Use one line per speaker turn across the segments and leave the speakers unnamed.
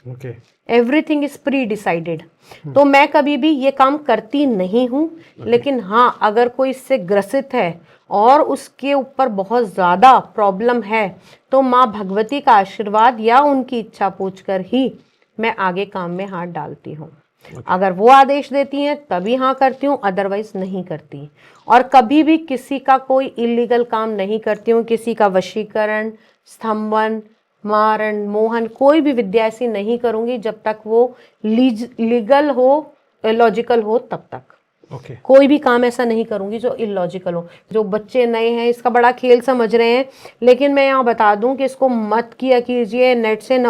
Okay.
Everything is pre decided. तो मैं कभी भी ये काम करती नहीं हूँ। लेकिन हाँ, अगर कोई इससे ग्रसित है और उसके ऊपर बहुत ज़्यादा प्रॉब्लम है तो माँ भगवती का आशीर्वाद या उनकी इच्छा पूछकर ही मैं आगे काम में हाथ डालती हूँ। अगर वो आदेश देती हैं तभी हाँ करती हूँ, अदरवाइज नहीं करती। और कभी भी किसी का कोई इलीगल काम नहीं करती हूँ, किसी का वशीकरण, स्तंभन, मारण, मोहन, कोई भी विद्या ऐसी नहीं करूंगी जब तक वो लीगल हो, लॉजिकल हो तब तक।
ओके।
कोई भी काम ऐसा नहीं करूंगी जो इलॉजिकल हो। जो बच्चे नए हैं इसका बड़ा खेल समझ रहे हैं, लेकिन मैं यहाँ बता दूं कि इसको मत किया कीजिए। नेट से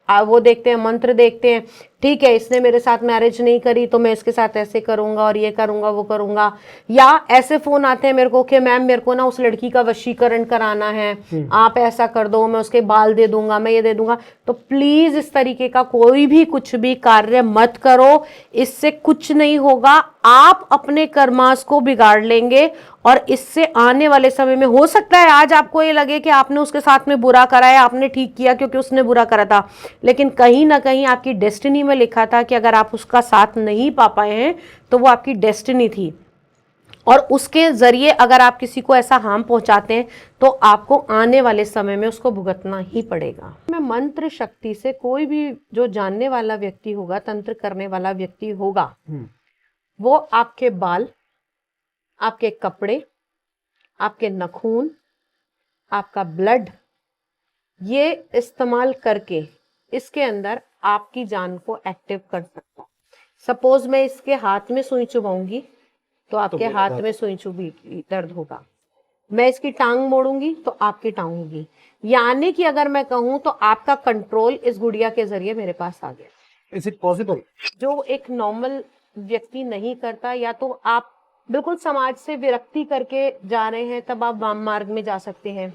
वो देखते हैं, मंत्र देखते हैं, ठीक है इसने मेरे साथ मैरिज नहीं करी तो मैं इसके साथ ऐसे करूंगा और ये करूंगा वो करूंगा। या ऐसे फोन आते हैं मेरे को कि मैम मेरे को ना उस लड़की का वशीकरण कराना है, आप ऐसा कर दो, मैं उसके बाल दे दूंगा, मैं ये दे दूंगा। तो प्लीज इस तरीके का कोई भी कुछ भी कार्य मत करो, इससे कुछ नहीं होगा। आप अपने कर्मास को बिगाड़ लेंगे और इससे आने वाले समय में हो सकता है आज आपको ये लगे कि आपने उसके साथ में बुरा करा है, आपने ठीक किया क्योंकि उसने बुरा करा था, लेकिन कहीं ना कहीं आपकी डेस्टिनी में लिखा था कि अगर आप उसका साथ नहीं पा पाए हैं तो वो आपकी डेस्टिनी थी। और उसके जरिए अगर आप किसी को ऐसा हार्म पहुंचाते हैं तो आपको आने वाले समय में उसको भुगतना ही पड़ेगा। मैं मंत्र शक्ति से कोई भी जो जानने वाला व्यक्ति होगा, तंत्र करने वाला व्यक्ति होगा, वो आपके बाल, आपके कपड़े, आपके नखून, आपका ब्लड, ये इस्तेमाल करके इसके अंदर आपकी जान को एक्टिव कर सकता है। सपोज मैं इसके हाथ में सुई चुभाऊंगी तो आपके हाथ में सुई चुभी दर्द होगा। मैं इसकी टांग मोड़ूंगी तो आपकी टांग होगी। यानी कि अगर मैं कहूं तो आपका कंट्रोल इस गुड़िया के जरिए मेरे पास आ गया।
Is it possible?
जो एक नॉर्मल व्यक्ति नहीं करता, या तो आप बिल्कुल समाज से विरक्ति करके जा रहे हैं तब आप वाम मार्ग में जा सकते हैं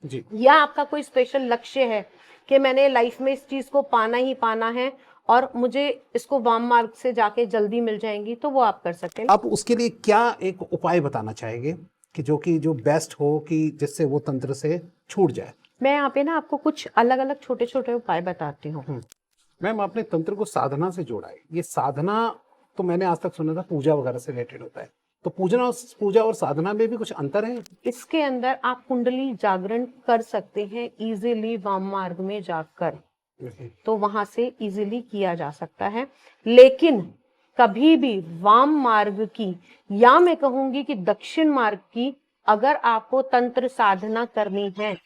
जी।
या आपका कोई स्पेशल लक्ष्य है कि मैंने लाइफ में इस चीज को पाना ही पाना है और मुझे इसको वाम मार्ग से जाके जल्दी मिल जाएंगी, तो वो आप कर सकते हैं।
आप उसके लिए क्या एक उपाय बताना चाहेंगे कि जो बेस्ट हो कि जिससे वो तंत्र से छूट जाए?
मैं यहाँ पे ना आपको कुछ अलग अलग छोटे छोटे उपाय बताती हूँ।
मैम आपने तंत्र को साधना से जोड़ा है। ये साधना तो मैंने आज तक सुना था पूजा वगैरह से रिलेटेड होता है, तो पूजा और साधना में भी कुछ अंतर है?
इसके अंदर आप कुंडली जागरण कर सकते हैं इजीली वाम मार्ग में जाकर, तो वहां से इजीली किया जा सकता है। लेकिन कभी भी वाम मार्ग की, या मैं कहूंगी कि दक्षिण मार्ग की, अगर आपको तंत्र साधना करनी है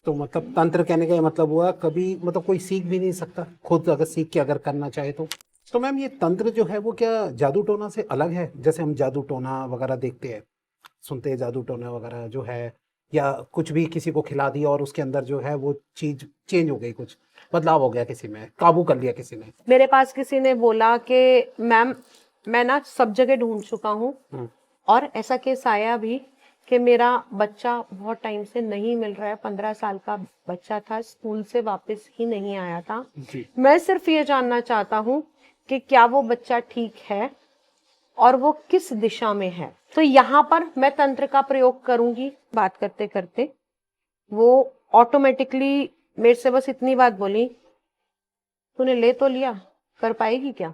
तो मतलब तंत्र कहने का मतलब हुआ कभी मतलब कोई सीख भी नहीं सकता, खुद अगर सीख के अगर करना चाहे तो मैम ये तंत्र जो है वो क्या जादू टोना से अलग है? जैसे हम जादू टोना वगैरह देखते हैं, सुनते हैं जादू टोना वगैरह जो है, या कुछ भी किसी को खिला दिया और उसके अंदर जो है वो चीज चेंज हो गई, कुछ बदलाव हो गया, किसी में काबू कर लिया किसी ने।
मेरे पास किसी ने बोला कि मैम मैं ना सब जगह ढूंढ चुका हूँ, और ऐसा केस आया भी कि मेरा बच्चा बहुत टाइम से नहीं मिल रहा है। 15 साल का बच्चा था, स्कूल से वापस ही नहीं आया था। मैं सिर्फ ये जानना चाहता हूँ कि क्या वो बच्चा ठीक है और वो किस दिशा में है। तो यहाँ पर मैं तंत्र का प्रयोग करूंगी। बात करते करते वो ऑटोमेटिकली मेरे से बस इतनी बात बोली, तूने ले तो लिया, कर पाएगी क्या?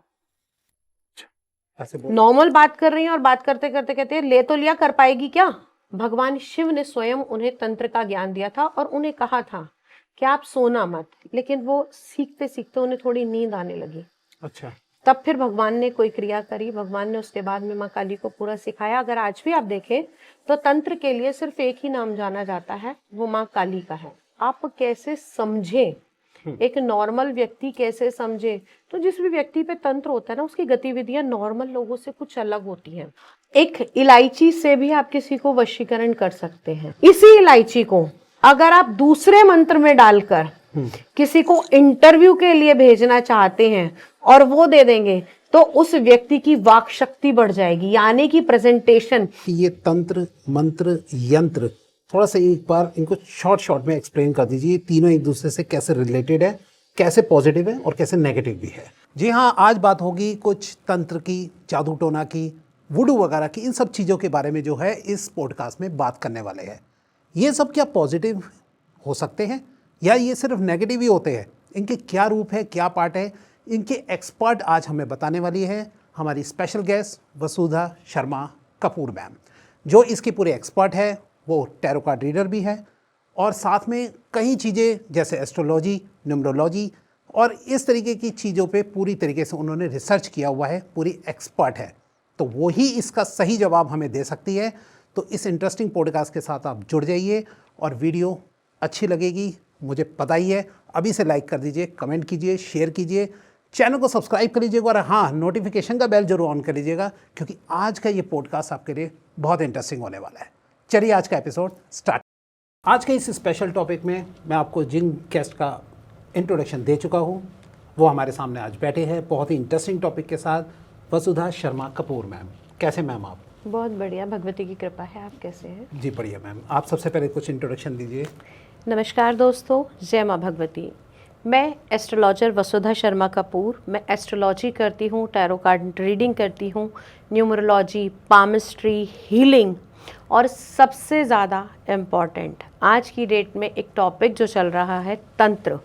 नॉर्मल बात कर रही है और बात करते करते कहते हैं ले तो लिया, कर पाएगी क्या? भगवान शिव ने स्वयं उन्हें तंत्र का ज्ञान दिया था और उन्हें कहा था कि आप सोना मत। लेकिन वो सीखते सीखते उन्हें थोड़ी नींद आने लगी।
अच्छा।
तब फिर भगवान ने कोई क्रिया करी, भगवान ने उसके बाद में माँ काली को पूरा सिखाया। अगर आज भी आप देखें तो तंत्र के लिए सिर्फ एक ही नाम जाना जाता है, वो माँ काली का है। आप कैसे समझे, एक नॉर्मल व्यक्ति कैसे समझे? तो जिस भी व्यक्ति पे तंत्र होता है ना, उसकी गतिविधियां नॉर्मल लोगों से कुछ अलग होती हैं। एक इलायची से भी आप किसी को वशीकरण कर सकते हैं। इसी इलायची को अगर आप दूसरे मंत्र में डालकर किसी को इंटरव्यू के लिए भेजना चाहते हैं और वो दे देंगे तो उस व्यक्ति की वाक शक्ति बढ़ जाएगी, यानी कि प्रेजेंटेशन।
ये तंत्र, मंत्र, यंत्र, थोड़ा सा एक बार इनको शॉर्ट में एक्सप्लेन कर दीजिए। तीनों एक दूसरे से कैसे रिलेटेड है, कैसे पॉजिटिव है और कैसे नेगेटिव भी है। जी हाँ, आज बात होगी कुछ तंत्र की, जादू टोना की, वुडू वगैरह की, इन सब चीज़ों के बारे में जो है इस पॉडकास्ट में बात करने वाले हैं। ये सब क्या पॉजिटिव हो सकते हैं या ये सिर्फ नेगेटिव ही होते हैं? इनके क्या रूप है, क्या पार्ट है, इनके एक्सपर्ट आज हमें बताने वाली है हमारी स्पेशल गेस्ट वसुधा शर्मा कपूर मैम, जो इसकी पूरे एक्सपर्ट है। वो टैरो कार्ड रीडर भी है और साथ में कई चीज़ें जैसे एस्ट्रोलॉजी, न्यूमरोलॉजी और इस तरीके की चीज़ों पे पूरी तरीके से उन्होंने रिसर्च किया हुआ है, पूरी एक्सपर्ट है, तो वो ही इसका सही जवाब हमें दे सकती है। तो इस इंटरेस्टिंग पॉडकास्ट के साथ आप जुड़ जाइए और वीडियो अच्छी लगेगी, मुझे पता ही है। अभी से लाइक कर दीजिए, कमेंट कीजिए, शेयर कीजिए, चैनल को सब्सक्राइब कर लीजिएगा और हाँ, नोटिफिकेशन का बेल जरूर ऑन कर लीजिएगा, क्योंकि आज का ये पॉडकास्ट आपके लिए बहुत इंटरेस्टिंग होने वाला है। चलिए आज का एपिसोड स्टार्ट। आज के इस स्पेशल टॉपिक में मैं आपको जिन गेस्ट का इंट्रोडक्शन दे चुका हूँ, वो हमारे सामने आज बैठे हैं बहुत ही इंटरेस्टिंग टॉपिक के साथ। वसुधा शर्मा कपूर मैम, कैसे मैम आप?
बहुत बढ़िया, भगवती की कृपा है। आप कैसे हैं?
जी बढ़िया मैम। आप सबसे पहले कुछ इंट्रोडक्शन दीजिए।
नमस्कार दोस्तों, जय माँ भगवती। मैं एस्ट्रोलॉजर वसुधा शर्मा कपूर। मैं एस्ट्रोलॉजी करती हूँ, टैरो कार्ड रीडिंग करती हूँ, न्यूमरोलॉजी, पामिस्ट्री, हीलिंग और सबसे ज़्यादा इम्पॉर्टेंट आज की डेट में एक टॉपिक जो चल रहा है, तंत्र।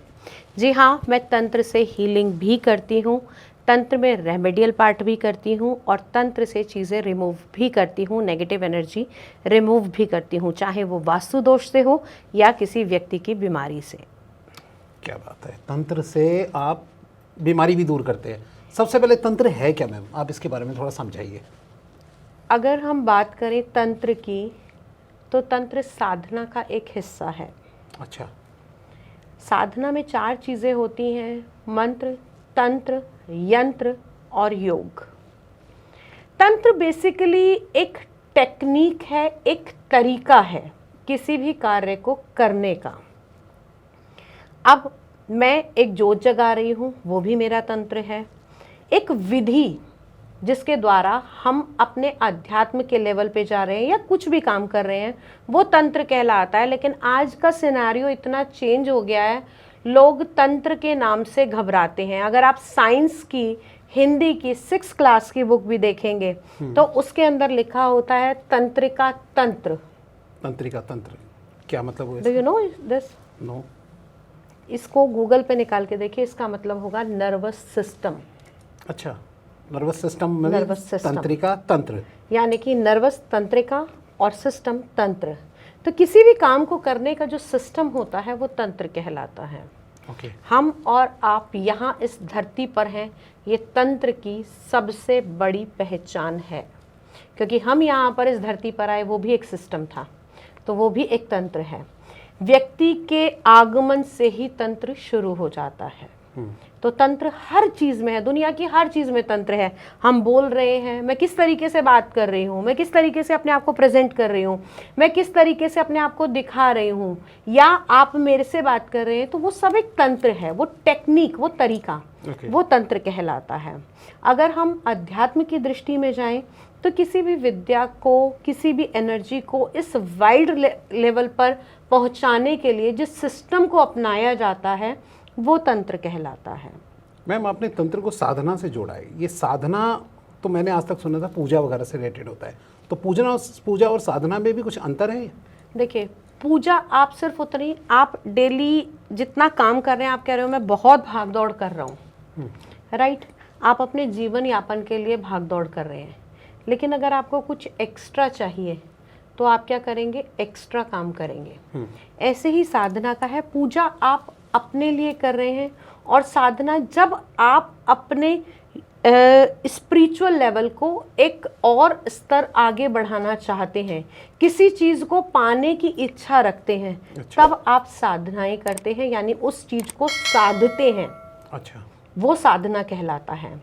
जी हाँ, मैं तंत्र से हीलिंग भी करती हूँ, तंत्र में रेमेडियल पार्ट भी करती हूँ और तंत्र से चीज़ें रिमूव भी करती हूँ, नेगेटिव एनर्जी रिमूव भी करती हूँ, चाहे वो वास्तु दोष से हो या किसी व्यक्ति की बीमारी से।
क्या बात है, तंत्र से आप बीमारी भी दूर करते हैं। सबसे पहले तंत्र है क्या मैम, आप इसके बारे में थोड़ा समझाइए।
अगर हम बात करें तंत्र की, तो तंत्र साधना का एक हिस्सा है।
अच्छा।
साधना में 4 चीज़ें होती हैं, मंत्र, तंत्र, यंत्र और योग। तंत्र बेसिकली एक टेक्निक है, एक तरीका है किसी भी कार्य को करने का। अब मैं एक जोत जगा रही हूँ, वो भी मेरा तंत्र है। एक विधि जिसके द्वारा हम अपने अध्यात्म के लेवल पे जा रहे हैं या कुछ भी काम कर रहे हैं, वो तंत्र कहलाता है। लेकिन आज का सिनेरियो इतना चेंज हो गया है, लोग तंत्र के नाम से घबराते हैं। अगर आप साइंस की, हिंदी की 6th क्लास की बुक भी देखेंगे तो उसके अंदर लिखा होता है तंत्रिका तंत्र।
तंत्रिका तंत्र क्या मतलब हुआ?
Do you know this?
No.
इसको गूगल पे निकाल के देखिए, इसका मतलब होगा नर्वस सिस्टम।
अच्छा, नर्वस सिस्टम में
नर्वस सिस्टम,
तंत्रिका तंत्र,
यानी कि नर्वस तंत्रिका और सिस्टम तंत्र। तो किसी भी काम को करने का जो सिस्टम होता है वो तंत्र कहलाता है।
ओके।
हम और आप यहाँ इस धरती पर हैं, ये तंत्र की सबसे बड़ी पहचान है, क्योंकि हम यहाँ पर इस धरती पर आए, वो भी एक सिस्टम था, तो वो भी एक तंत्र है। व्यक्ति के आगमन से ही तंत्र शुरू हो जाता है। तो तंत्र हर चीज़ में है, दुनिया की हर चीज़ में तंत्र है। हम बोल रहे हैं, मैं किस तरीके से बात कर रही हूँ, मैं किस तरीके से अपने आप को प्रेजेंट कर रही हूँ, मैं किस तरीके से अपने आप को दिखा रही हूँ, या आप मेरे से बात कर रहे हैं, तो वो सब एक तंत्र है, वो टेक्निक, वो तरीका, वो तंत्र कहलाता है। अगर हम अध्यात्म की दृष्टि में जाएं तो किसी भी विद्या को, किसी भी एनर्जी को इस वाइड लेवल पर पहुँचाने के लिए जिस सिस्टम को अपनाया जाता है वो तंत्र कहलाता है।
मैम, आपने तंत्र को साधना से जोड़ा है। ये साधना तो मैंने आज तक सुना था पूजा वगैरह से रिलेटेड होता है, तो पूजा और साधना में भी कुछ अंतर है?
देखिए, पूजा आप सिर्फ उतनी, आप डेली जितना काम कर रहे हैं, आप कह रहे हो मैं बहुत भाग दौड़ कर रहा हूँ, राइट? आप अपने जीवन यापन के लिए भाग दौड़ कर रहे हैं, लेकिन अगर आपको कुछ एक्स्ट्रा चाहिए तो आप क्या करेंगे? एक्स्ट्रा काम करेंगे। ऐसे ही साधना का है, पूजा आप अपने लिए कर रहे हैं, और साधना जब आप अपने स्पिरिचुअल लेवल को एक और स्तर आगे बढ़ाना चाहते हैं, किसी चीज़ को पाने की इच्छा रखते हैं,
अच्छा।
तब आप साधनाएं करते हैं, यानी उस चीज़ को साधते हैं।
अच्छा।
वो साधना कहलाता है।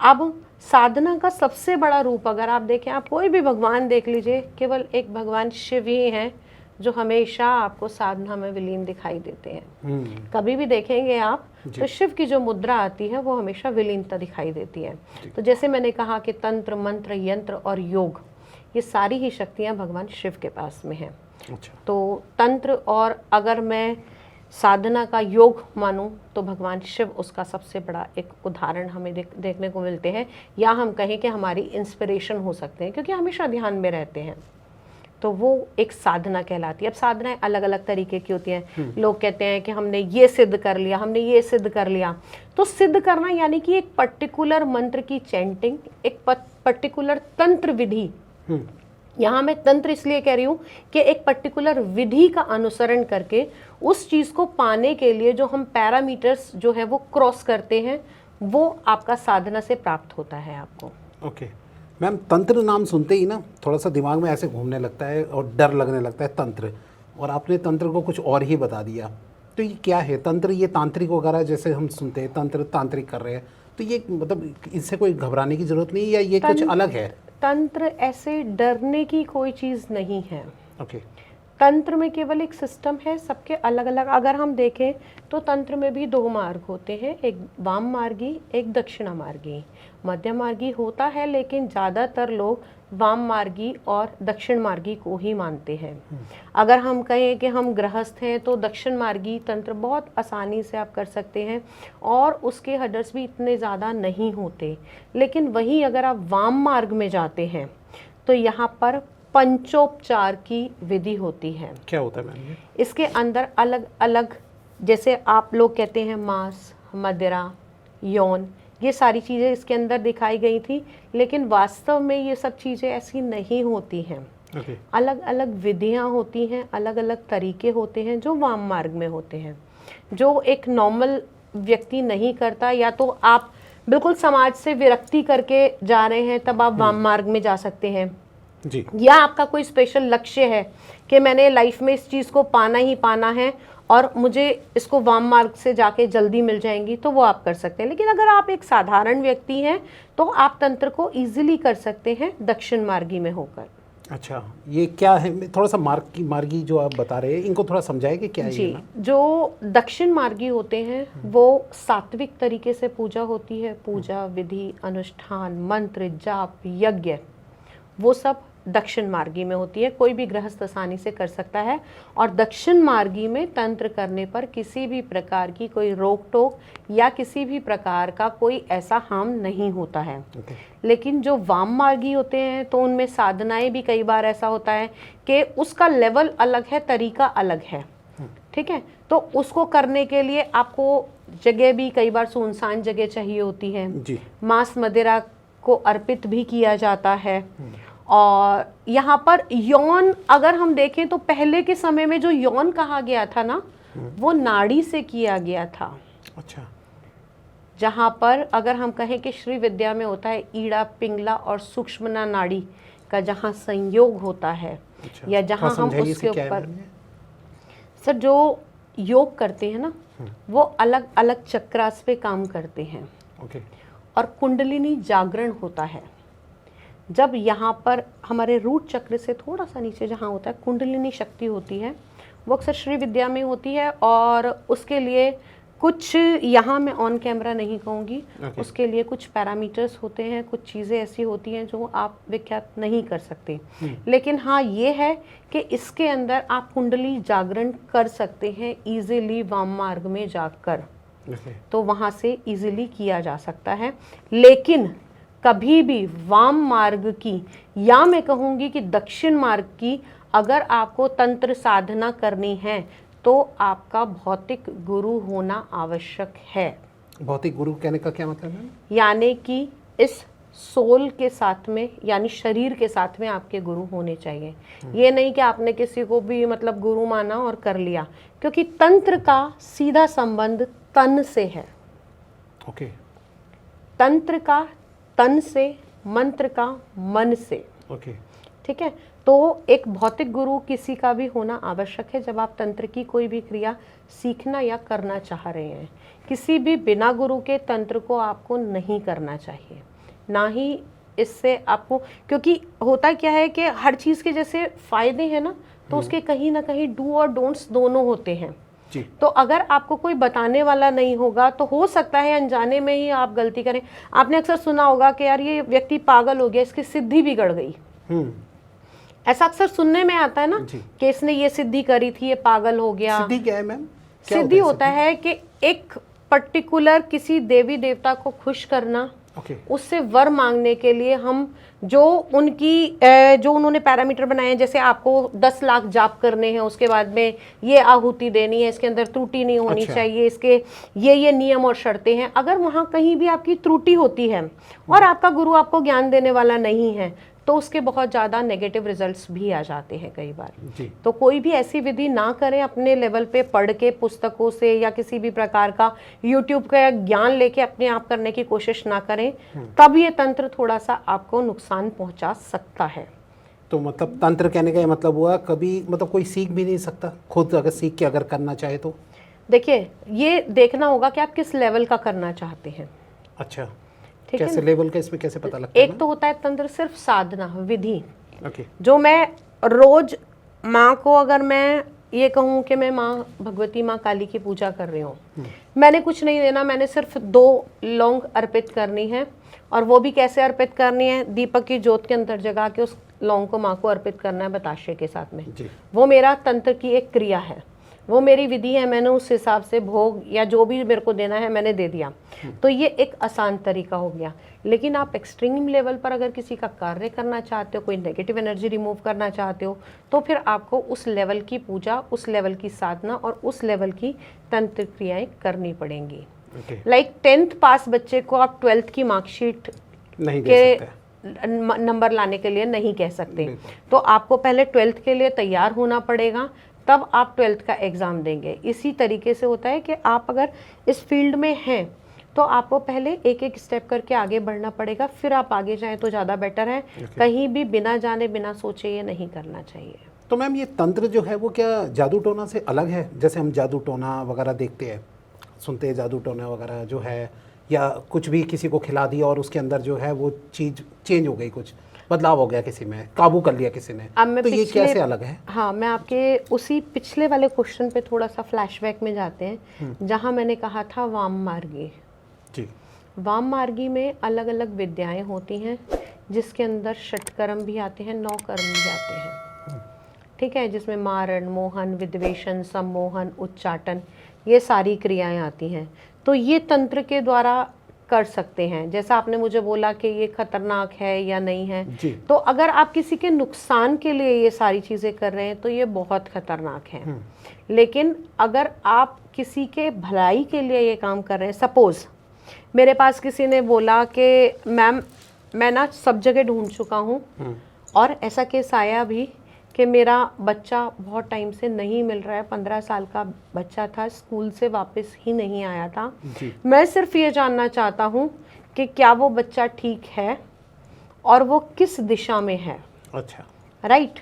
अब साधना का सबसे बड़ा रूप अगर आप देखें, आप कोई भी भगवान देख लीजिए, केवल एक भगवान शिव ही हैं जो हमेशा आपको साधना में विलीन दिखाई देते हैं। कभी भी देखेंगे आप तो शिव की जो मुद्रा आती है वो हमेशा विलीनता दिखाई देती है। तो जैसे मैंने कहा कि तंत्र, मंत्र, यंत्र और योग, ये सारी ही शक्तियाँ भगवान शिव के पास में हैं।
अच्छा।
तो तंत्र, और अगर मैं साधना का योग मानूं तो भगवान शिव उसका सबसे बड़ा एक उदाहरण हमें देखने को मिलते हैं, या हम कहें कि हमारी इंस्पिरेशन हो सकते हैं, क्योंकि हमेशा ध्यान में रहते हैं। तो वो एक साधना कहलाती है। अब साधनाएं अलग अलग तरीके की होती हैं। लोग कहते हैं कि हमने ये सिद्ध कर लिया, हमने ये सिद्ध कर लिया। तो सिद्ध करना यानी कि एक पर्टिकुलर मंत्र की चैंटिंग, एक पर्टिकुलर तंत्र विधि, यहाँ मैं तंत्र इसलिए कह रही हूँ कि एक पर्टिकुलर विधि का अनुसरण करके उस चीज़ को पाने के लिए जो हम पैरामीटर्स जो है वो क्रॉस करते हैं, वो आपका साधना से प्राप्त होता है आपको।
ओके मैम, तंत्र नाम सुनते ही ना थोड़ा सा दिमाग में ऐसे घूमने लगता है और डर लगने लगता है तंत्र, और आपने तंत्र को कुछ और ही बता दिया। तो ये क्या है तंत्र? ये तांत्रिक वगैरह जैसे हम सुनते हैं तंत्र तांत्रिक कर रहे हैं, तो ये मतलब इससे कोई घबराने की जरूरत नहीं, या ये कुछ अलग है?
तंत्र ऐसे डरने की कोई चीज़ नहीं है।
ओके।
तंत्र में केवल एक सिस्टम है, सबके अलग अलग। अगर हम देखें तो तंत्र में भी 2 मार्ग होते हैं, एक वाम मार्गी, एक दक्षिणा मार्गी। मध्य मार्गी होता है, लेकिन ज़्यादातर लोग वाम मार्गी और दक्षिण मार्गी को ही मानते हैं। अगर हम कहें कि हम गृहस्थ हैं तो दक्षिण मार्गी तंत्र बहुत आसानी से आप कर सकते हैं और उसके हर्डल्स भी इतने ज़्यादा नहीं होते। लेकिन वहीं अगर आप वाम मार्ग में जाते हैं तो यहाँ पर पंचोपचार की विधि होती है।
क्या होता है मैम?
इसके अंदर अलग अलग, जैसे आप लोग कहते हैं मांस, मदिरा, यौन, ये सारी चीज़ें इसके अंदर दिखाई गई थी, लेकिन वास्तव में ये सब चीज़ें ऐसी नहीं होती हैं।
ओके।
अलग अलग विधियां होती हैं, अलग अलग तरीके होते हैं जो वाम मार्ग में होते हैं, जो एक नॉर्मल व्यक्ति नहीं करता। या तो आप बिल्कुल समाज से विरक्ति करके जा रहे हैं तब आप वाम मार्ग में जा सकते हैं
जी।
या आपका कोई स्पेशल लक्ष्य है कि मैंने लाइफ में इस चीज़ को पाना ही पाना है और मुझे इसको वाम मार्ग से जाके जल्दी मिल जाएंगी, तो वो आप कर सकते हैं। लेकिन अगर आप एक साधारण व्यक्ति हैं तो आप तंत्र को इजीली कर सकते हैं दक्षिण मार्गी में होकर।
अच्छा, ये क्या है? थोड़ा सा मार्गी जो आप बता रहे हैं इनको थोड़ा समझाए कि क्या है
जी।
ये ना?
जो दक्षिण मार्गी होते हैं वो सात्विक तरीके से पूजा होती है, पूजा विधि, अनुष्ठान, मंत्र, जाप, यज्ञ, वो सब दक्षिण मार्गी में होती है। कोई भी गृहस्थ आसानी से कर सकता है और दक्षिण मार्गी में तंत्र करने पर किसी भी प्रकार की कोई रोक टोक या किसी भी प्रकार का कोई ऐसा हार्म नहीं होता है। लेकिन जो वाम मार्गी होते हैं तो उनमें साधनाएं भी कई बार ऐसा होता है कि उसका लेवल अलग है, तरीका अलग है। ठीक है, तो उसको करने के लिए आपको जगह भी कई बार सुनसान जगह चाहिए होती है।
जी।
मांस मदिरा को अर्पित भी किया जाता है। और यहाँ पर यौन अगर हम देखें तो पहले के समय में जो यौन कहा गया था ना, वो नाड़ी से किया गया था।
अच्छा।
जहाँ पर अगर हम कहें कि श्री विद्या में होता है ईड़ा, पिंगला और सूक्ष्मना नाड़ी का जहाँ संयोग होता है।
अच्छा।
या जहाँ हम
समझाइए
उसके
इसे क्या है
ऊपर,
मैम ये?
सर जो योग करते हैं ना वो अलग अलग चक्रास पे काम करते हैं
ओके।
और कुंडलिनी जागरण होता है। जब यहाँ पर हमारे रूट चक्र से थोड़ा सा नीचे जहाँ होता है कुंडलिनी शक्ति होती है, वो अक्सर श्री विद्या में होती है। और उसके लिए कुछ, यहाँ मैं ऑन कैमरा नहीं कहूँगी, उसके लिए कुछ पैरामीटर्स होते हैं, कुछ चीज़ें ऐसी होती हैं जो आप विख्यात नहीं कर सकते। लेकिन हाँ ये है कि इसके अंदर आप कुंडली जागरण कर सकते हैं इजीली वाम मार्ग में जाकर। तो वहाँ से इजीली किया जा सकता है। लेकिन कभी भी वाम मार्ग की या मैं कहूँगी कि दक्षिण मार्ग की अगर आपको तंत्र साधना करनी है तो आपका भौतिक गुरु होना आवश्यक है।
भौतिक गुरु कहने का क्या मतलब है?
यानी कि इस सोल के साथ में, यानी शरीर के साथ में आपके गुरु होने चाहिए। ये नहीं कि आपने किसी को भी मतलब गुरु माना और कर लिया, क्योंकि तंत्र का सीधा संबंध तन से है।
ओके।
तंत्र का तन से, मंत्र का मन से।
ओके।
ठीक है, तो एक भौतिक गुरु किसी का भी होना आवश्यक है जब आप तंत्र की कोई भी क्रिया सीखना या करना चाह रहे हैं। किसी भी बिना गुरु के तंत्र को आपको नहीं करना चाहिए, ना ही इससे आपको, क्योंकि होता क्या है कि हर चीज़ के जैसे फायदे हैं ना, तो उसके कहीं ना कहीं डू और डोंट्स दोनों होते हैं।
जी।
तो अगर आपको कोई बताने वाला नहीं होगा तो हो सकता है अनजाने में ही आप गलती करें। आपने अक्सर सुना होगा कि यार ये व्यक्ति पागल हो गया, इसकी सिद्धि बिगड़ गई। ऐसा अक्सर सुनने में आता है ना कि इसने ये सिद्धि करी थी, ये पागल हो गया।
सिद्धि क्या है मैम?
सिद्धि होता है कि एक पर्टिकुलर किसी देवी देवता को खुश करना,
ओके।
उससे वर मांगने के लिए हम जो जो उन्होंने पैरामीटर बनाए हैं, जैसे आपको 10 लाख जाप करने हैं, उसके बाद में ये आहुति देनी है, इसके अंदर त्रुटि नहीं होनी
अच्छा।
चाहिए, इसके ये नियम और शर्तें हैं। अगर वहाँ कहीं भी आपकी त्रुटि होती है और आपका गुरु आपको ज्ञान देने वाला नहीं है तो उसके बहुत ज़्यादा नेगेटिव रिजल्ट्स भी आ जाते हैं कई बार।
जी।
तो कोई भी ऐसी विधि ना करें, अपने लेवल पे पढ़ के पुस्तकों से या किसी भी प्रकार का यूट्यूब का ज्ञान लेके अपने आप करने की कोशिश ना करें, तब ये तंत्र थोड़ा सा आपको नुकसान पहुंचा सकता है।
तो मतलब तंत्र कहने का ये मतलब हुआ कभी मतलब कोई सीख भी नहीं सकता, खुद अगर सीख के अगर करना चाहे तो?
देखिए, ये देखना होगा कि आप किस लेवल का करना चाहते हैं।
अच्छा,
ठीक है
कैसे
ना?
लेवल का इसमें कैसे पता लगता है?
एक तो होता है तंत्र सिर्फ साधना विधि,
ओके।
जो मैं रोज माँ को अगर मैं ये कहूँ कि मैं माँ भगवती माँ काली की पूजा कर रही हूँ, मैंने कुछ नहीं देना, मैंने सिर्फ 2 लौंग अर्पित करनी है। और वो भी कैसे अर्पित करनी है? दीपक की ज्योत के अंदर जगा के उस लौंग को माँ को अर्पित करना है बताशे के साथ में।
जी।
वो मेरा तंत्र की एक क्रिया है, वो मेरी विधि है, मैंने उस हिसाब से भोग या जो भी मेरे को देना है मैंने दे दिया। तो ये एक आसान तरीका हो गया। लेकिन आप एक्सट्रीम लेवल पर अगर किसी का कार्य करना चाहते हो, कोई नेगेटिव एनर्जी रिमूव करना चाहते हो, तो फिर आपको उस लेवल की पूजा, उस लेवल की साधना और उस लेवल की तंत्र क्रियाएं करनी पड़ेंगी।
ओके।
लाइक 10th पास बच्चे को आप 12th की मार्कशीट
नहीं दे
के
सकते।
नंबर लाने के लिए नहीं कह सकते।
बिल्कुल।
तो आपको पहले 12th के लिए तैयार होना पड़ेगा, तब आप 12th का एग्ज़ाम देंगे। इसी तरीके से होता है कि आप अगर इस फील्ड में हैं तो आपको पहले एक एक स्टेप करके आगे बढ़ना पड़ेगा, फिर आप आगे जाएं तो ज़्यादा बेटर है। कहीं भी बिना जाने बिना सोचे ये नहीं करना चाहिए।
तो मैम ये तंत्र जो है वो क्या जादू टोना से अलग है? जैसे हम जादू टोना वगैरह देखते हैं, सुनते हैं जादू टोना वगैरह जो है, या कुछ भी किसी को खिला दिया और उसके अंदर जो है वो चीज़ चेंज हो गई, कुछ बदलाव हो गया, किसी में काबू कर लिया किसी ने,
अब मैं
तो ये कैसे अलग है?
हाँ, मैं आपके उसी पिछले वाले क्वेश्चन पे थोड़ा सा फ्लैशबैक में जाते हैं, जहाँ मैंने कहा था वाम मार्गी।
जी।
वाम मार्गी में अलग अलग विद्याएं होती हैं, जिसके अंदर षटकर्म भी आते हैं, 9 कर्म भी आते हैं। ठीक है, जिसमें मारण, मोहन, विद्वेषण, सम्मोहन, उच्चाटन, ये सारी क्रियाएं आती हैं। तो ये तंत्र के द्वारा कर सकते हैं। जैसा आपने मुझे बोला कि ये खतरनाक है या नहीं है,
जी।
तो अगर आप किसी के नुकसान के लिए ये सारी चीज़ें कर रहे हैं तो ये बहुत खतरनाक है। लेकिन अगर आप किसी के भलाई के लिए ये काम कर रहे हैं, सपोज़ मेरे पास किसी ने बोला कि मैम मैं ना सब जगह ढूंढ चुका हूँ, और ऐसा केस आया भी कि मेरा बच्चा बहुत टाइम से नहीं मिल रहा है, 15 साल का बच्चा था, स्कूल से वापस ही नहीं आया था।
जी।
मैं सिर्फ ये जानना चाहता हूँ कि क्या वो बच्चा ठीक है और वो किस दिशा में है।
अच्छा।
राइट।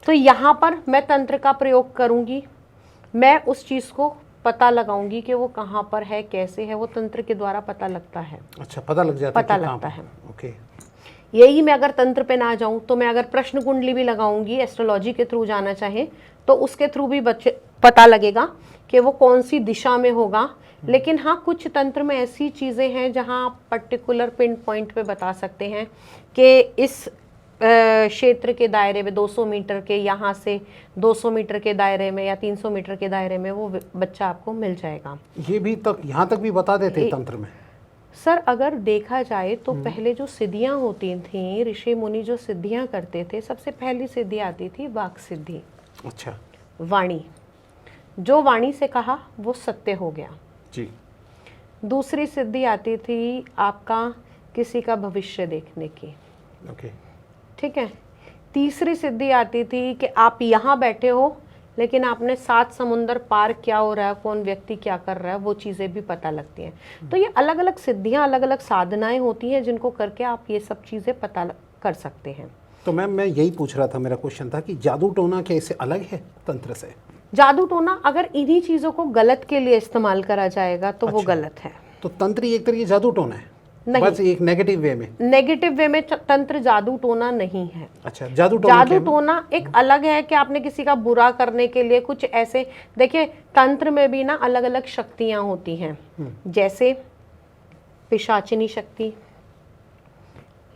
तो यहाँ पर मैं तंत्र का प्रयोग करूँगी, मैं उस चीज़ को पता लगाऊंगी कि वो कहाँ पर है, कैसे है, वो तंत्र के द्वारा पता लगता है।
अच्छा, पता लग जाता है
पता
कि
लगता
कहाँ
है।
पर। ओके।
यही मैं अगर तंत्र पे ना जाऊं तो मैं अगर प्रश्न कुंडली भी लगाऊंगी, एस्ट्रोलॉजी के थ्रू जाना चाहे तो उसके थ्रू भी बच्चे पता लगेगा कि वो कौन सी दिशा में होगा। लेकिन हाँ, कुछ तंत्र में ऐसी चीज़ें हैं जहाँ आप पर्टिकुलर पिन पॉइंट पे बता सकते हैं कि इस क्षेत्र के दायरे में 200 मीटर के, यहाँ से 200 मीटर के दायरे में या 300 मीटर के दायरे में वो बच्चा आपको मिल जाएगा।
ये भी तक यहाँ तक भी बता देते हैं तंत्र में?
सर, अगर देखा जाए तो पहले जो सिद्धियां होती थी, ऋषि मुनि जो सिद्धियां करते थे, सबसे पहली सिद्धि आती थी वाक सिद्धि।
अच्छा।
वाणी, जो वाणी से कहा वो सत्य हो गया।
जी।
दूसरी सिद्धि आती थी आपका किसी का भविष्य देखने की।
ओके।
ठीक है। तीसरी सिद्धि आती थी कि आप यहाँ बैठे हो लेकिन आपने 7 समुंदर पार क्या हो रहा है, कौन व्यक्ति क्या कर रहा है, वो चीज़ें भी पता लगती हैं। तो ये अलग अलग सिद्धियाँ, अलग अलग साधनाएं होती हैं जिनको करके आप ये सब चीज़ें पता कर सकते हैं।
तो मैम मैं यही पूछ रहा था, मेरा क्वेश्चन था कि जादू टोना क्या इससे अलग है तंत्र से?
जादू टोना अगर इन्हीं चीज़ों को गलत के लिए इस्तेमाल करा जाएगा तो वो गलत है।
तो तंत्र ही एक तरीके जादू टोना है?
नहीं।
बस एक नेगेटिव वे में?
नेगेटिव वे में तंत्र जादू टोना नहीं है।
अच्छा, जादू टोना
जादू टोना एक अलग है कि आपने किसी का बुरा करने के लिए कुछ ऐसे, देखिए तंत्र में भी ना अलग अलग शक्तियां होती हैं, जैसे पिशाचिनी शक्ति,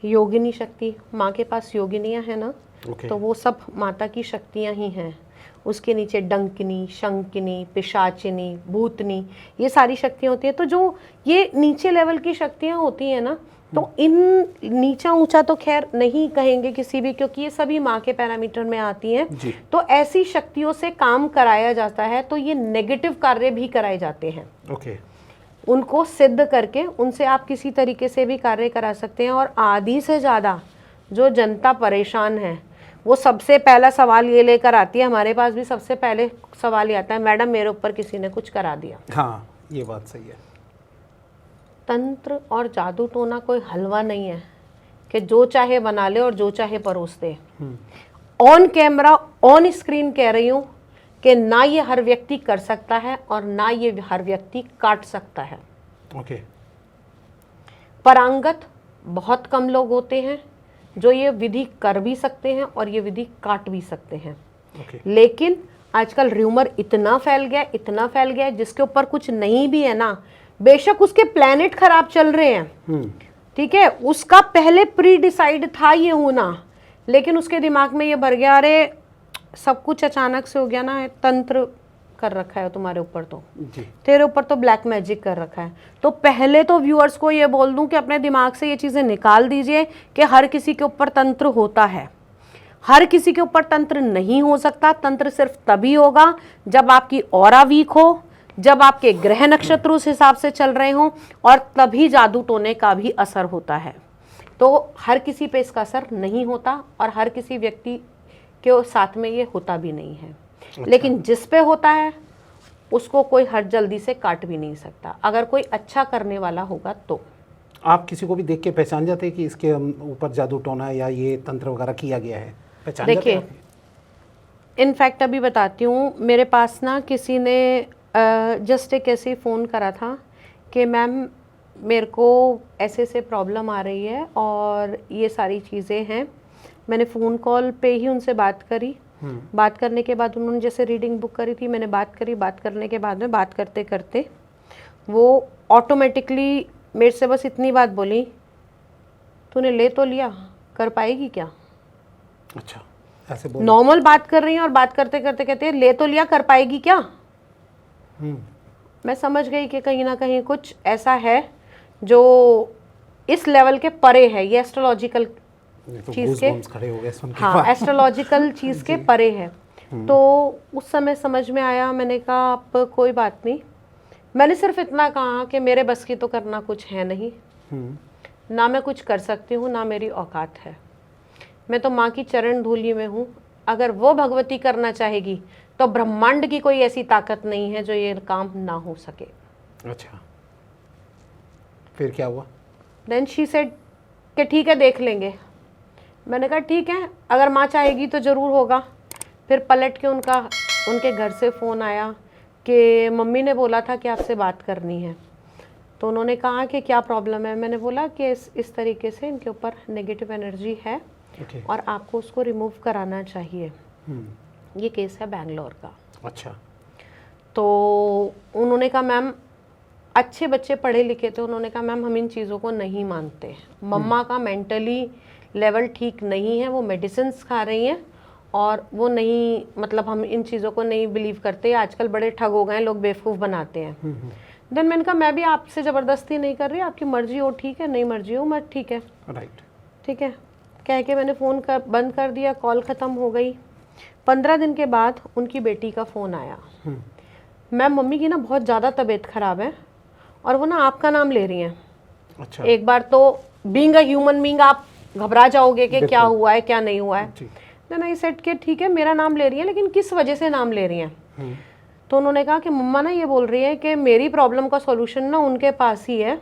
योगिनी शक्ति। माँ के पास योगिनियां है ना,
ओके।
तो वो सब माता की शक्तियां ही हैं। उसके नीचे डंकिनी, शंकिनी, पिशाचिनी, भूतनी, ये सारी शक्तियां होती हैं। तो जो ये नीचे लेवल की शक्तियां होती हैं ना, तो इन नीचा ऊंचा तो खैर नहीं कहेंगे किसी भी, क्योंकि ये सभी माँ के पैरामीटर में आती हैं।
जी।
तो ऐसी शक्तियों से काम कराया जाता है, तो ये नेगेटिव कार्य भी कराए जाते हैं।
ओके।
उनको सिद्ध करके उनसे आप किसी तरीके से भी कार्य करा सकते हैं। और आधी से ज़्यादा जो जनता परेशान है, वो सबसे पहला सवाल ये लेकर आती है, हमारे पास भी सबसे पहले सवाल ये आता है, मैडम मेरे ऊपर किसी ने कुछ करा दिया।
हाँ, ये बात सही है।
तंत्र और जादू टोना कोई हलवा नहीं है कि जो चाहे बना ले और जो चाहे परोस दे। ऑन कैमरा, ऑन स्क्रीन कह रही हूँ कि ना ये हर व्यक्ति कर सकता है और ना ये हर व्यक्ति काट सकता है।
ओके।
परांगत बहुत कम लोग होते हैं जो ये विधि कर भी सकते हैं और ये विधि काट भी सकते हैं।
ओके।
लेकिन आजकल र्यूमर इतना फैल गया है, जिसके ऊपर कुछ नहीं भी है ना, बेशक उसके प्लैनेट खराब चल रहे हैं, ठीक है, उसका पहले प्री डिसाइड था ये होना, लेकिन उसके दिमाग में ये भर गया, अरे सब कुछ अचानक से हो गया ना, तंत्र कर रखा है तुम्हारे ऊपर, तो
जी।
तेरे ऊपर तो ब्लैक मैजिक कर रखा है। तो पहले तो व्यूअर्स को ये बोल दूं कि अपने दिमाग से ये चीज़ें निकाल दीजिए कि हर किसी के ऊपर तंत्र होता है। हर किसी के ऊपर तंत्र नहीं हो सकता। तंत्र सिर्फ तभी होगा जब आपकी ऑरा वीक हो, जब आपके ग्रह नक्षत्र उस हिसाब से चल रहे हों, और तभी जादू टोने का भी असर होता है। तो हर किसी पे इसका असर नहीं होता और हर किसी व्यक्ति के साथ में ये होता भी नहीं है। लेकिन जिस पे होता है उसको कोई हर जल्दी से काट भी नहीं सकता, अगर कोई अच्छा करने वाला होगा तो।
आप किसी को भी देख के पहचान जाते हैं कि इसके ऊपर जादू टोना या ये तंत्र वगैरह किया गया है? पहचान जाते हैं
देखिए, इनफैक्ट अभी बताती हूँ, मेरे पास ना किसी ने जस्ट एक ऐसे फ़ोन करा था कि मैम मेरे को ऐसे ऐसे प्रॉब्लम आ रही है और ये सारी चीज़ें हैं। मैंने फ़ोन कॉल पे ही उनसे बात करी। बात करने के बाद उन्होंने जैसे रीडिंग बुक करी थी, मैंने बात करी। बात करने के बाद में बात करते करते वो ऑटोमेटिकली मेरे से बस इतनी बात बोली, तूने ले तो लिया, कर पाएगी क्या?
अच्छा, ऐसे बोल।
नॉर्मल बात कर रही हैं और बात करते करते कहते हैं ले तो लिया, कर पाएगी क्या? मैं समझ गई कि कहीं ना कहीं कुछ ऐसा है जो इस लेवल के परे है। ये एस्ट्रोलॉजिकल
तो
चीज के,
खड़े हो गए सुन के।
हाँ, एस्ट्रोलॉजिकल चीज के परे है। तो उस समय समझ में आया, मैंने कहा आप कोई बात नहीं। मैंने सिर्फ इतना कहा कि मेरे बस की तो करना कुछ है नहीं, ना मैं कुछ कर सकती हूँ, ना मेरी औकात है। मैं तो माँ की चरण धूलि में हूँ। अगर वो भगवती करना चाहेगी तो ब्रह्मांड की कोई ऐसी ताकत नहीं है जो ये काम ना हो सके।
अच्छा, फिर क्या हुआ?
देन शी सेड कि ठीक है देख लेंगे। मैंने कहा ठीक है, अगर माँ चाहेगी तो ज़रूर होगा। फिर पलट के उनके घर से फ़ोन आया कि मम्मी ने बोला था कि आपसे बात करनी है। तो उन्होंने कहा कि क्या प्रॉब्लम है। मैंने बोला कि इस तरीके से इनके ऊपर नेगेटिव एनर्जी है और आपको उसको रिमूव कराना चाहिए। ये केस है बैंगलोर का।
अच्छा।
तो उन्होंने कहा मैम, अच्छे बच्चे पढ़े लिखे थे, उन्होंने कहा मैम हम इन चीज़ों को नहीं मानते। मम्मा का मेंटली लेवल ठीक नहीं है, वो मेडिसिन्स खा रही हैं और वो नहीं, मतलब हम इन चीज़ों को नहीं बिलीव करते। आजकल बड़े ठग हो गए हैं, लोग बेवकूफ़ बनाते हैं। देन मैंने कहा मैं भी आपसे ज़बरदस्ती नहीं कर रही, आपकी मर्जी हो ठीक है, नहीं मर्जी हो मत, ठीक है।
राइट।
ठीक है कह के मैंने फ़ोन बंद कर दिया। कॉल ख़त्म हो गई। 15 दिन के बाद उनकी बेटी का फ़ोन आया, मैम मम्मी की ना बहुत ज़्यादा तबीयत ख़राब है और वो ना आपका नाम ले रही हैं।
अच्छा।
एक बार तो बीइंग अ ह्यूमन बीइंग आप घबरा जाओगे कि क्या हुआ है क्या नहीं हुआ है। देन आई सेड कि ठीक है मेरा नाम ले रही है, लेकिन किस वजह से नाम ले रही हैं? तो उन्होंने कहा कि मम्मा ना ये बोल रही है कि मेरी प्रॉब्लम का सॉल्यूशन ना उनके पास ही है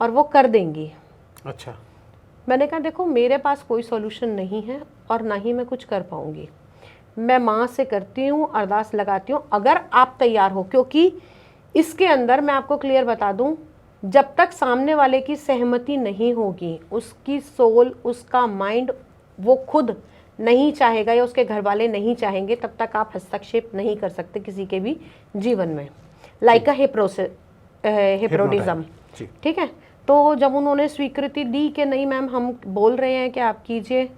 और वो कर देंगी।
अच्छा।
मैंने कहा देखो मेरे पास कोई सॉल्यूशन नहीं है और ना ही मैं कुछ कर पाऊँगी। मैं माँ से करती हूँ, अरदास लगाती हूँ, अगर आप तैयार हो, क्योंकि इसके अंदर मैं आपको क्लियर बता दूँ, जब तक सामने वाले की सहमति नहीं होगी, उसकी सोल, उसका माइंड, वो खुद नहीं चाहेगा या उसके घर वाले नहीं चाहेंगे, तब तक आप हस्तक्षेप नहीं कर सकते किसी के भी जीवन में। लाइक अ हिप्नोटिज्म। ठीक है। तो जब उन्होंने स्वीकृति दी कि नहीं मैम हम बोल रहे हैं कि आप कीजिए,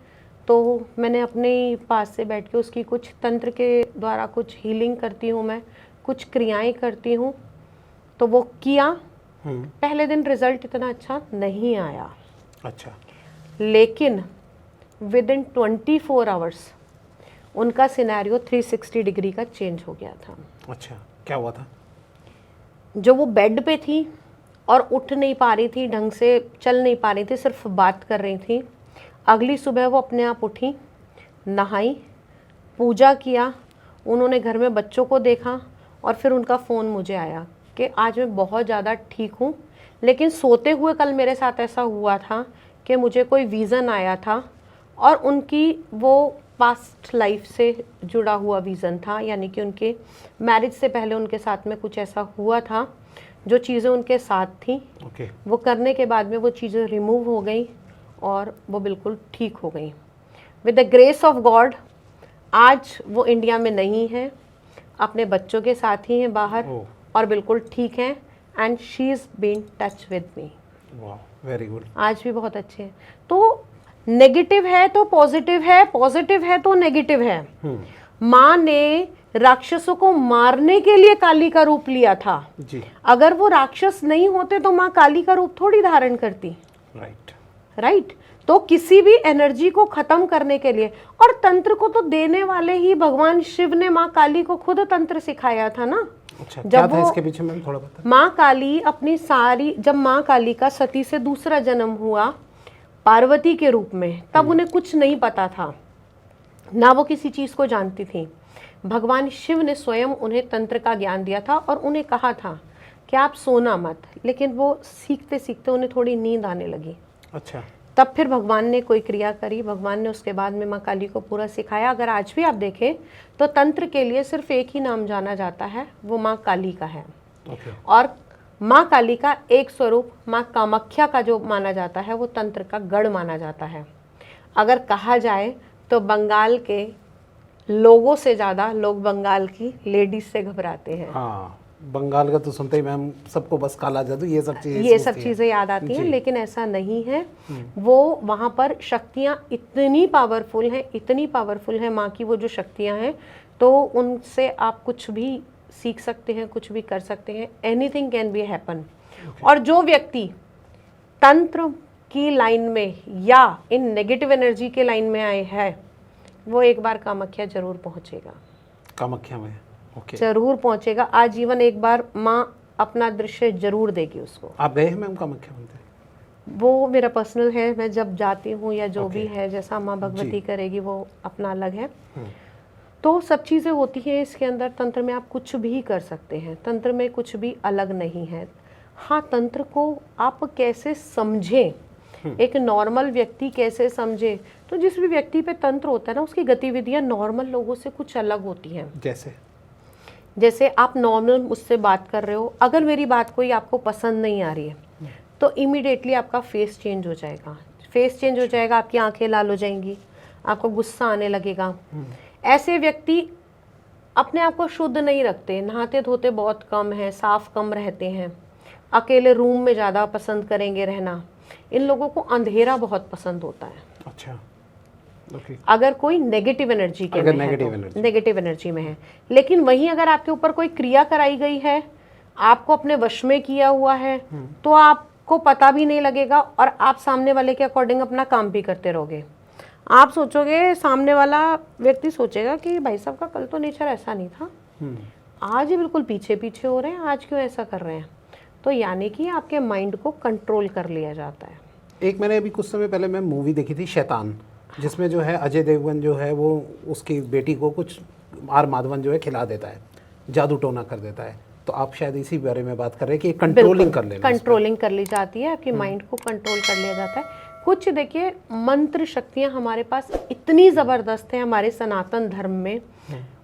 तो मैंने अपने ही पास से बैठ के उसकी कुछ तंत्र के द्वारा कुछ हीलिंग करती हूँ, मैं कुछ क्रियाएं करती हूँ। तो वो किया, पहले दिन रिजल्ट इतना अच्छा नहीं आया,
अच्छा,
लेकिन विद इन 24 आवर्स उनका सिनेरियो 360 डिग्री का चेंज हो गया था।
अच्छा, क्या हुआ था?
जो वो बेड पे थी और उठ नहीं पा रही थी, ढंग से चल नहीं पा रही थी, सिर्फ बात कर रही थी, अगली सुबह वो अपने आप उठी, नहाई, पूजा किया, उन्होंने घर में बच्चों को देखा और फिर उनका फ़ोन मुझे आया कि आज मैं बहुत ज़्यादा ठीक हूँ, लेकिन सोते हुए कल मेरे साथ ऐसा हुआ था कि मुझे कोई विज़न आया था और उनकी वो पास्ट लाइफ से जुड़ा हुआ विज़न था, यानी कि उनके मैरिज से पहले उनके साथ में कुछ ऐसा हुआ था, जो चीज़ें उनके साथ थी
ओके,
वो करने के बाद में वो चीज़ें रिमूव हो गई और वो बिल्कुल ठीक हो गई with the grace of God. आज वो इंडिया में नहीं है, अपने बच्चों के साथ ही हैं बाहर
ओह।
और बिल्कुल ठीक हैं, and she is been touch with me.
वाह, वेरी गुड।
आज भी बहुत अच्छे हैं। तो नेगेटिव है तो पॉजिटिव है, पॉजिटिव है तो नेगेटिव है। माँ ने राक्षसों को मारने के लिए काली का रूप लिया था
जी,
अगर वो राक्षस नहीं होते तो माँ काली का रूप थोड़ी धारण करती,
राइट।
राइट। तो किसी भी एनर्जी को खत्म करने के लिए, और तंत्र को तो देने वाले ही भगवान शिव ने माँ काली को खुद तंत्र सिखाया था ना।
अच्छा,
जब
क्या था
वो
इसके पीछे मैम, थोड़ा बता।
माँ काली अपनी सारी, जब माँ काली का सती से दूसरा जन्म हुआ पार्वती के रूप में, तब उन्हें कुछ नहीं पता था, ना वो किसी चीज को जानती थी। भगवान शिव ने स्वयं उन्हें तंत्र का ज्ञान दिया था और उन्हें कहा था कि आप सोना मत, लेकिन वो सीखते सीखते उन्हें थोड़ी नींद आने लगी।
अच्छा,
तब फिर भगवान ने कोई क्रिया करी, भगवान ने उसके बाद में माँ काली को पूरा सिखाया। अगर आज भी आप देखें तो तंत्र के लिए सिर्फ एक ही नाम जाना जाता है, वो माँ काली का है।
ओके,
और माँ काली का एक स्वरूप माँ कामाख्या का जो माना जाता है वो तंत्र का गढ़ माना जाता है। अगर कहा जाए तो बंगाल के लोगों से ज़्यादा लोग बंगाल की लेडीज से घबराते हैं।
हाँ, बंगाल का तो सुनते ही मैम सबको बस काला जादू ये सब चीज़ें
ये सब चीज़ें याद आती हैं, लेकिन ऐसा नहीं है। वो वहाँ पर शक्तियाँ इतनी पावरफुल हैं, इतनी पावरफुल हैं माँ की वो जो शक्तियाँ हैं, तो उनसे आप कुछ भी सीख सकते हैं, कुछ भी कर सकते हैं। Anything can be happen. और जो व्यक्ति तंत्र की लाइन में या इन नेगेटिव एनर्जी के लाइन में आए हैं, वो एक बार कामाख्या जरूर पहुंचेगा,
कामाख्या में। ओके,
जरूर पहुंचेगा। आजीवन एक बार माँ अपना दृश्य जरूर देगी उसको।
आप गए हैं मैम कामाख्या मंदिर?
वो मेरा पर्सनल है, मैं जब जाती हूँ या जो भी
Okay.
है, जैसा माँ भगवती
जी।
करेगी वो अपना अलग है। तो सब चीज़ें होती हैं इसके अंदर। तंत्र में आप कुछ भी कर सकते हैं, तंत्र में कुछ भी अलग नहीं है। हाँ, तंत्र को आप कैसे समझें, एक नॉर्मल व्यक्ति कैसे समझे, तो जिस भी व्यक्ति पे तंत्र होता है ना, उसकी गतिविधियाँ नॉर्मल लोगों से कुछ अलग होती हैं। जैसे आप नॉर्मल मुझसे बात कर रहे हो, अगर मेरी बात कोई आपको पसंद नहीं आ रही है तो इमीडिएटली आपका फेस चेंज हो जाएगा। फेस चेंज हो जाएगा, आपकी आंखें लाल हो जाएंगी, आपको गुस्सा आने लगेगा। ऐसे व्यक्ति अपने आप को शुद्ध नहीं रखते, नहाते धोते बहुत कम है, साफ कम रहते हैं, अकेले रूम में ज़्यादा पसंद करेंगे रहना। इन लोगों को अंधेरा बहुत पसंद होता है।
अच्छा, ओके।
अगर कोई नेगेटिव एनर्जी के
अगर
में है
नेगेटिव
एनर्जी में है, लेकिन वहीं अगर आपके ऊपर कोई क्रिया कराई गई है, आपको अपने वश में किया हुआ है, तो आपको पता भी नहीं लगेगा और आप सामने वाले के अकॉर्डिंग अपना काम भी करते रहोगे। आप सोचोगे, सामने वाला व्यक्ति सोचेगा कि भाई साहब का कल तो नेचर ऐसा नहीं था, आज ही बिल्कुल पीछे पीछे हो रहे हैं, आज क्यों ऐसा कर रहे हैं। तो यानी कि आपके माइंड को कंट्रोल कर लिया जाता है।
एक मैंने अभी कुछ समय पहले मैं मूवी देखी थी शैतान, जिसमें जो है अजय देवगन जो है वो उसकी बेटी को कुछ आर माधवन जो है खिला देता है, जादू टोना कर देता है। तो आप शायद इसी बारे में बात कर रहे हैं कि कंट्रोलिंग कर लेना,
कंट्रोलिंग कर ली जाती है, आपकी माइंड को कंट्रोल कर लिया जाता है। कुछ देखिए, मंत्र शक्तियाँ हमारे पास इतनी ज़बरदस्त है हमारे सनातन धर्म में,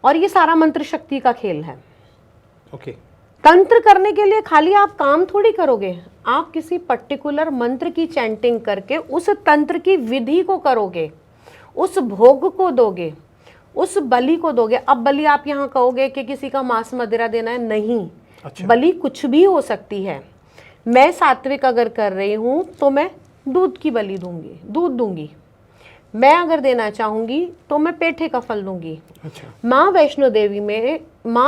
और ये सारा मंत्र शक्ति का खेल है।
ओके,
तंत्र करने के लिए खाली आप काम थोड़ी करोगे, आप किसी पर्टिकुलर मंत्र की चैंटिंग करके उस तंत्र की विधि को करोगे, उस भोग को दोगे, उस बलि को दोगे। अब बलि आप यहाँ कहोगे कि किसी का मांस मदिरा देना है, नहीं।
अच्छा।
बलि कुछ भी हो सकती है। मैं सात्विक अगर कर रही हूँ तो मैं दूध की बलि दूंगी, दूध दूंगी। मैं अगर देना चाहूंगी तो मैं पेठे का फल दूंगी।
अच्छा।
माँ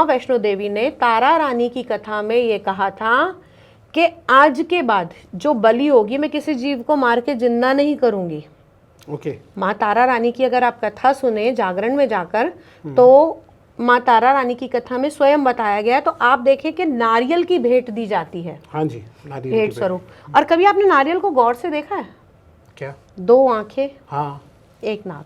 वैष्णो देवी ने तारा रानी की कथा में ये कहा था कि आज के बाद जो बलि होगी मैं किसी जीव को मार के जिंदा नहीं करूंगी।
ओके।
माँ तारा रानी की अगर आप कथा सुने जागरण में जाकर, तो माँ तारा रानी की कथा में स्वयं बताया गया है, तो आप देखें कि नारियल की भेंट दी जाती है,
हाँ जी, नारियल
भेंट
की
स्वरूप। और कभी आपने नारियल को गौर से देखा है?
क्या?
2 आंखें,
हाँ।
1 नाक।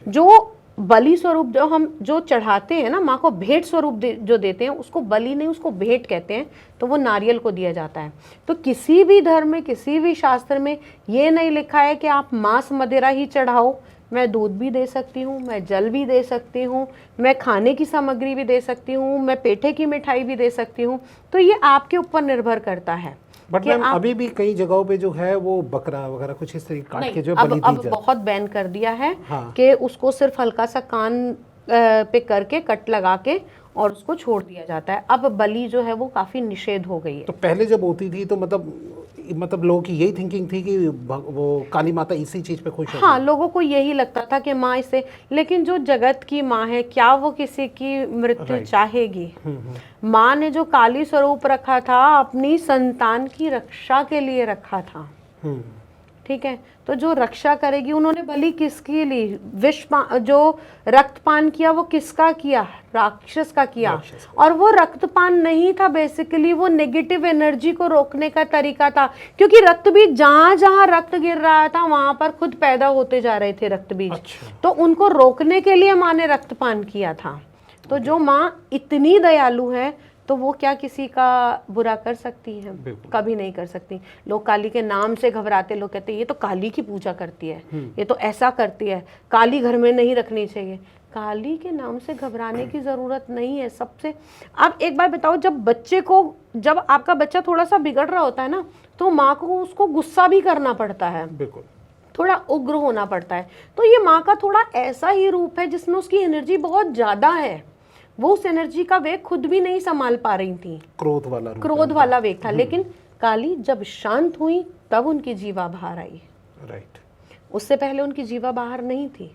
जो बलि स्वरूप जो हम जो चढ़ाते हैं ना, माँ को भेंट स्वरूप जो देते हैं, उसको बलि नहीं, उसको भेंट कहते हैं, तो वो नारियल को दिया जाता है। तो किसी भी धर्म में, किसी भी शास्त्र में ये नहीं लिखा है कि आप मांस मदिरा ही चढ़ाओ। मैं दूध भी दे सकती हूँ, मैं जल भी दे सकती हूँ, मैं खाने की सामग्री भी दे सकती हूँ, मैं पेठे की मिठाई भी दे सकती हूँ। तो ये आपके ऊपर निर्भर करता है।
बट मैम अभी भी कई जगहों पे जो है वो बकरा वगैरह कुछ इस तरीके काट के जो बलि दी
अब
जाती है।
बहुत बैन कर दिया है
हाँ।
कि उसको सिर्फ हल्का सा कान पे करके कट लगा के और उसको छोड़ दिया जाता है। अब बलि जो है वो काफी निषेध हो गई है।
तो पहले जब होती थी तो मतलब लोगों की यही थिंकिंग थी कि वो काली माता इसी चीज पे खुश
हाँ, लोगों को यही लगता था कि माँ इसे, लेकिन जो जगत की माँ है, क्या वो किसी की मृत्यु चाहेगी? माँ ने जो काली स्वरूप रखा था अपनी संतान की रक्षा के लिए रखा था। ठीक है, तो जो रक्षा करेगी, उन्होंने बलि किसकी ली? जो रक्तपान किया वो किसका किया? राक्षस का किया। और वो रक्तपान नहीं था, बेसिकली वो नेगेटिव एनर्जी को रोकने का तरीका था, क्योंकि रक्त बीज जहां जहां रक्त गिर रहा था वहां पर खुद पैदा होते जा रहे थे रक्त बीज।
अच्छा।
तो उनको रोकने के लिए माँ ने रक्तपान किया था। तो जो माँ इतनी दयालु है तो वो क्या किसी का बुरा कर सकती है? कभी नहीं कर सकती। लोग काली के नाम से घबराते, लोग कहते हैं ये तो काली की पूजा करती है, ये तो ऐसा करती है, काली घर में नहीं रखनी चाहिए। काली के नाम से घबराने की जरूरत नहीं है। सबसे आप एक बार बताओ, जब आपका बच्चा थोड़ा सा बिगड़ रहा होता है ना, तो माँ को उसको गुस्सा भी करना पड़ता है,
बिल्कुल
थोड़ा उग्र होना पड़ता है। तो ये माँ का थोड़ा ऐसा ही रूप है जिसमें उसकी एनर्जी बहुत ज्यादा है। वो उस एनर्जी का वेग खुद भी नहीं संभाल पा रही थी, क्रोध वाला वेग था। लेकिन काली जब शांत हुई तब उनकी जीवा बाहर आई।
राइट।
उससे पहले उनकी जीवा बाहर नहीं थी।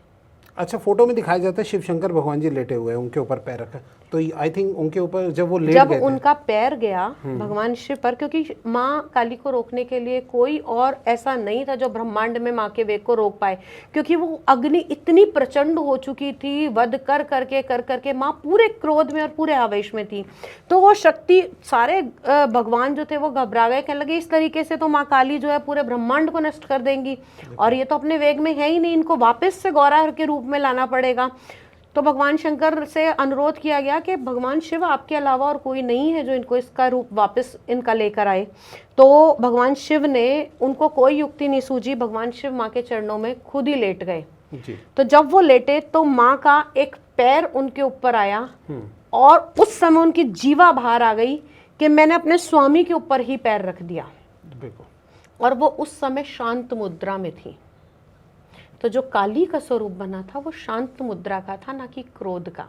अच्छा, फोटो में दिखाया जाता है शिव शंकर भगवान जी लेटे हुए हैं, उनके ऊपर पैर रखा, तो आई थिंक उनके ऊपर जब वो लेट
जब
गए थे,
उनका पैर गया भगवान शिव पर, क्योंकि माँ काली को रोकने के लिए कोई और ऐसा नहीं था जो ब्रह्मांड में माँ के वेग को रोक पाए, क्योंकि वो अग्नि इतनी प्रचंड हो चुकी थी, वध कर करके माँ पूरे क्रोध में और पूरे आवेश में थी। तो वो शक्ति, सारे भगवान जो थे वो घबरा गए, कहने लगे इस तरीके से तो माँ काली जो है पूरे ब्रह्मांड को नष्ट कर देंगी, और ये तो अपने वेग में है ही नहीं, इनको वापस से गौरा के रूप में लाना पड़ेगा। तो भगवान शंकर से अनुरोध किया गया कि भगवान शिव आपके अलावा और कोई नहीं है जो इनको इसका रूप वापस इनका लेकर आए। तो भगवान शिव ने, उनको कोई युक्ति नहीं सूझी, भगवान शिव माँ के चरणों में खुद ही लेट गए जी। तो जब वो लेटे तो माँ का एक पैर उनके ऊपर आया और उस समय उनकी जीवा बाहर आ गई कि मैंने अपने स्वामी के ऊपर ही पैर रख दिया, और वो उस समय शांत मुद्रा में थी। तो जो काली का स्वरूप बना था वो शांत मुद्रा का था, ना कि क्रोध का।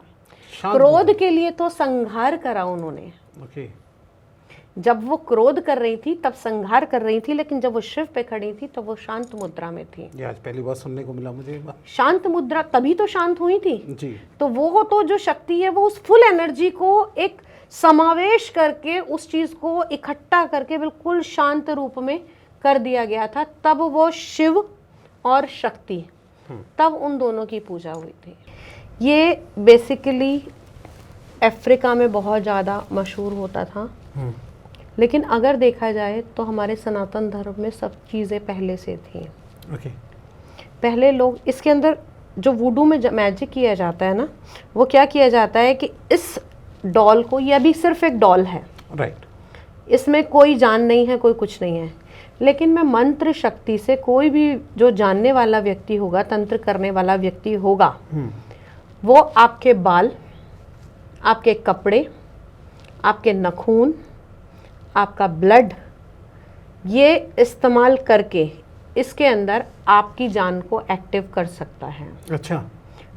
क्रोध के लिए तो संहार करा उन्होंने। जब वो क्रोध कर रही थी तब संहार कर रही थी, लेकिन जब वो शिव पे खड़ी थी तो वो शांत मुद्रा में थी।
ये आज पहली बार सुनने को मिला मुझे।
शांत मुद्रा तभी तो शांत हुई थी
जी।
तो वो तो जो शक्ति है वो उस फुल एनर्जी को एक समावेश करके, उस चीज को इकट्ठा करके बिल्कुल शांत रूप में कर दिया गया था। तब वो शिव और शक्ति, तब उन दोनों की पूजा हुई थी। ये बेसिकली अफ्रीका में बहुत ज़्यादा मशहूर होता था, लेकिन अगर देखा जाए तो हमारे सनातन धर्म में सब चीज़ें पहले से थी। पहले लोग, इसके अंदर जो वुडू में मैजिक किया जाता है ना, वो क्या किया जाता है कि इस डॉल को, ये अभी सिर्फ एक डॉल है, इसमें कोई जान नहीं है, कोई कुछ नहीं है, लेकिन मैं मंत्र शक्ति से, कोई भी जो जानने वाला व्यक्ति होगा, तंत्र करने वाला व्यक्ति होगा, वो आपके बाल, आपके कपड़े, आपके नाखून, आपका ब्लड, ये इस्तेमाल करके इसके अंदर आपकी जान को एक्टिव कर सकता है।
अच्छा।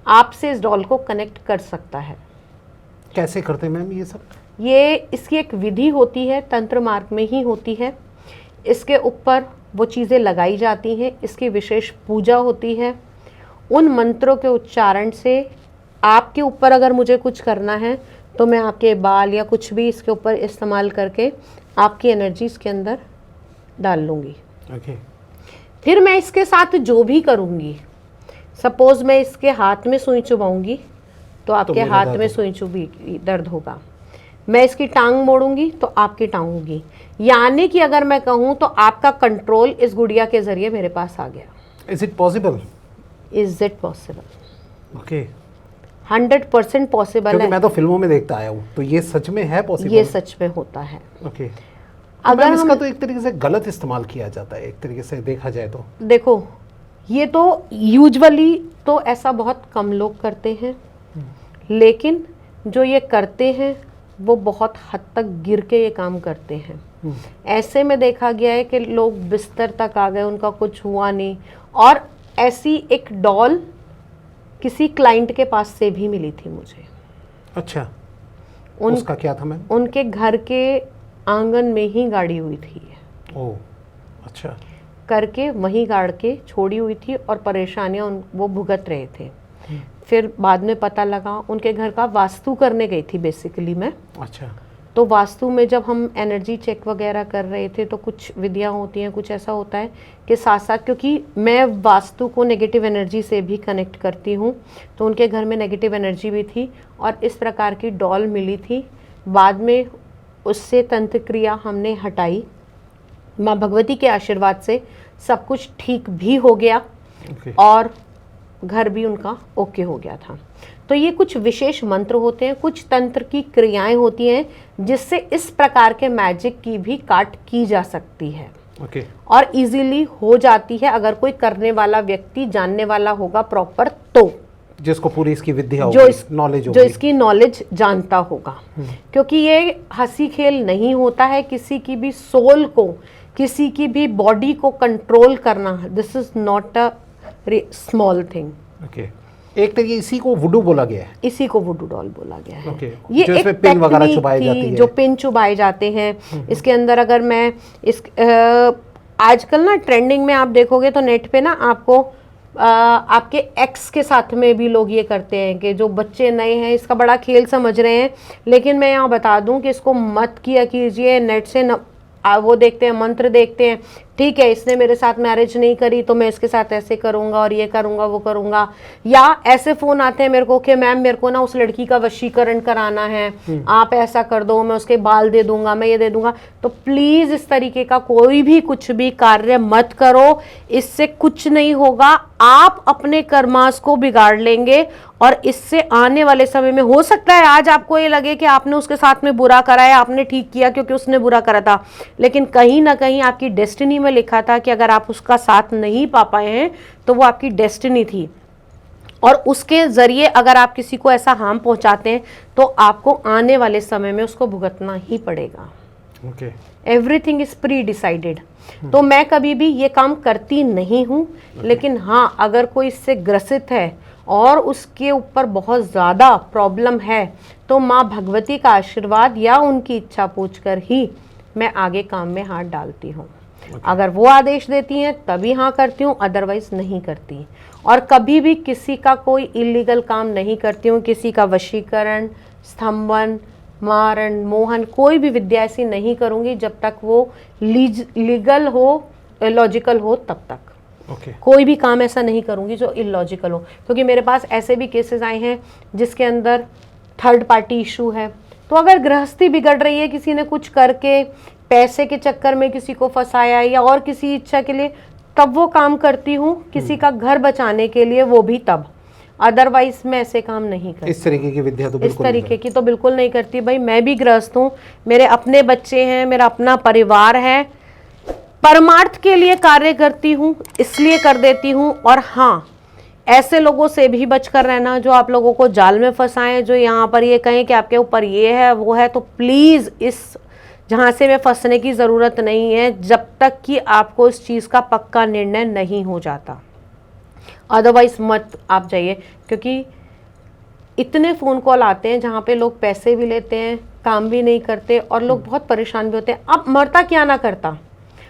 आपसे इस डॉल को कनेक्ट कर सकता है।
कैसे करते हैं मैम ये सब?
ये इसकी एक विधि होती है, तंत्र मार्ग में ही होती है। इसके ऊपर वो चीज़ें लगाई जाती हैं, इसकी विशेष पूजा होती है, उन मंत्रों के उच्चारण से आपके ऊपर अगर मुझे कुछ करना है तो मैं आपके बाल या कुछ भी इसके ऊपर इस्तेमाल करके आपकी एनर्जी इसके अंदर डाल लूँगी।
ओके।
फिर मैं इसके साथ जो भी करूँगी, सपोज मैं इसके हाथ में सुई चुभाऊंगी तो आपके
मेरा
हाथ
दर्द
में
होगा।
सुई चुभी दर्द होगा। मैं इसकी टांग मोड़ूंगी तो आपकी टांग होगी। यानी कि अगर मैं कहूँ तो आपका कंट्रोल इस गुड़िया के जरिए मेरे पास आ गया।
Is it possible?
Is it possible?
Okay.
100% possible
क्योंकि
है।
मैं तो फिल्मों में देखता आया हूँ, तो ये सच में है पॉसिबल?
ये सच में होता है।
ओके।
अगर
अगर इसका
हम
तो एक तरीके से गलत इस्तेमाल किया जाता है, एक तरीके से देखा जाए तो।
देखो, ये तो यूजुअली तो ऐसा बहुत कम लोग करते हैं, लेकिन जो ये करते हैं वो बहुत हद तक गिर के ये काम करते हैं। ऐसे में देखा गया है कि लोग बिस्तर तक आ गए, उनका कुछ हुआ नहीं। और ऐसी एक डॉल किसी क्लाइंट के पास से भी मिली थी मुझे।
अच्छा।
उन
उसका क्या था मैम?
उनके घर के आंगन में ही गाड़ी हुई थी,
ओह, अच्छा।
करके वहीं गाड़ के छोड़ी हुई थी और परेशानियां वो भुगत रहे थे। फिर बाद में पता लगा उनके घर का वास्तु करने गई थी बेसिकली मैं।
अच्छा।
तो वास्तु में जब हम एनर्जी चेक वगैरह कर रहे थे तो कुछ विधियां होती हैं, कुछ ऐसा होता है कि साथ साथ, क्योंकि मैं वास्तु को नेगेटिव एनर्जी से भी कनेक्ट करती हूँ, तो उनके घर में नेगेटिव एनर्जी भी थी और इस प्रकार की डॉल मिली थी। बाद में उससे तंत्र क्रिया हमने हटाई, माँ भगवती के आशीर्वाद से सब कुछ ठीक भी हो गया
ओके।
और घर भी उनका ओके हो गया था। तो ये कुछ विशेष मंत्र होते हैं, कुछ तंत्र की क्रियाएं होती हैं जिससे इस प्रकार के मैजिक की भी काट की जा सकती है
ओके।
और इजीली हो जाती है अगर कोई करने वाला व्यक्ति जानने वाला होगा प्रॉपर, तो
जिसको पूरी इसकी विद्या
जो
होगी,
इस
नॉलेज
जो
होगी।
इसकी नॉलेज जानता होगा। क्योंकि ये हंसी खेल नहीं होता है, किसी की भी सोल को, किसी की भी बॉडी को कंट्रोल करना, this is not a small thing.
Okay. एक तरीके इसी को वुडू बोला गया है।
इसी को वुडू डॉल बोला गया है।
ओके।
ये
जो
एक
इसमें पिन वगैरह
टेक्निक
चुभाई
थी,
जाती है।
जो पिन चुभाए जाते हैं इसके अंदर। अगर मैं इस आजकल ना ट्रेंडिंग में आप देखोगे तो नेट पे ना आपको आपके एक्स के साथ में भी लोग ये करते हैं कि जो बच्चे नए हैं इसका बड़ा खेल समझ रहे हैं, लेकिन मैं यहाँ बता दूं कि इसको मत किया कीजिए। नेट से वो देखते हैं, मंत्र देखते हैं, ठीक है इसने मेरे साथ मैरिज नहीं करी तो मैं इसके साथ ऐसे करूंगा और ये करूंगा वो करूंगा। या ऐसे फोन आते हैं मेरे को कि मैम मेरे को ना उस लड़की का वशीकरण कराना है, आप ऐसा कर दो, मैं उसके बाल दे दूंगा, मैं ये दे दूंगा। तो प्लीज इस तरीके का कोई भी कुछ भी कार्य मत करो, इससे कुछ नहीं होगा। आप अपने कर्मास को बिगाड़ लेंगे और इससे आने वाले समय में हो सकता है आज आपको ये लगे कि आपने उसके साथ में बुरा करा है, आपने ठीक किया क्योंकि उसने बुरा करा था, लेकिन कहीं ना कहीं आपकी डेस्टिनी में लिखा था कि अगर आप उसका साथ नहीं पा पाए हैं तो वो आपकी डेस्टिनी थी और उसके जरिए अगर आप किसी को ऐसा हार्म पहुंचाते हैं तो आपको आने वाले समय में उसको भुगतना ही पड़ेगा।
Okay.
Everything is pre decided. तो मैं कभी भी ये काम करती नहीं हूँ, लेकिन हाँ अगर कोई इससे ग्रसित है और उसके ऊपर बहुत ज़्यादा प्रॉब्लम है तो माँ भगवती का आशीर्वाद या उनकी इच्छा पूछकर ही मैं आगे काम में हाथ डालती हूँ। अगर वो आदेश देती हैं तभी हाँ करती हूँ, अदरवाइज नहीं करती। और कभी भी किसी का कोई इलीगल काम नहीं करती हूँ, किसी का वशीकरण, स्तंभन, मारण, मोहन, कोई भी विद्या ऐसी नहीं करूँगी जब तक वो लीगल हो, लॉजिकल हो तब तक।
ओके।
कोई भी काम ऐसा नहीं करूँगी जो इलॉजिकल हो, क्योंकि मेरे पास ऐसे भी केसेस आए हैं जिसके अंदर थर्ड पार्टी इशू है। तो अगर गृहस्थी बिगड़ रही है, किसी ने कुछ करके पैसे के चक्कर में किसी को फंसाया या और किसी इच्छा के लिए, तब वो काम करती हूँ। किसी का घर बचाने के लिए वो भी तब, अदरवाइज मैं ऐसे काम नहीं करती।
इस तरीके की विद्या तो
इस
बिल्कुल
तरीके की तो बिल्कुल नहीं करती। भाई मैं भी गृहस्थ हूँ, मेरे अपने बच्चे हैं, मेरा अपना परिवार है, परमार्थ के लिए कार्य करती हूँ इसलिए कर देती हूँ। और हाँ, ऐसे लोगों से भी बचकर रहना जो आप लोगों को जाल में फंसाएं, जो यहाँ पर ये कहें कि आपके ऊपर ये है वो है, तो प्लीज़ इस जहाँ से में फंसने की ज़रूरत नहीं है जब तक कि आपको इस चीज़ का पक्का निर्णय नहीं हो जाता। अदरवाइज मत आप जाइए, क्योंकि इतने फ़ोन कॉल आते हैं जहाँ पे लोग पैसे भी लेते हैं, काम भी नहीं करते और लोग बहुत परेशान भी होते हैं। अब मरता क्या ना करता,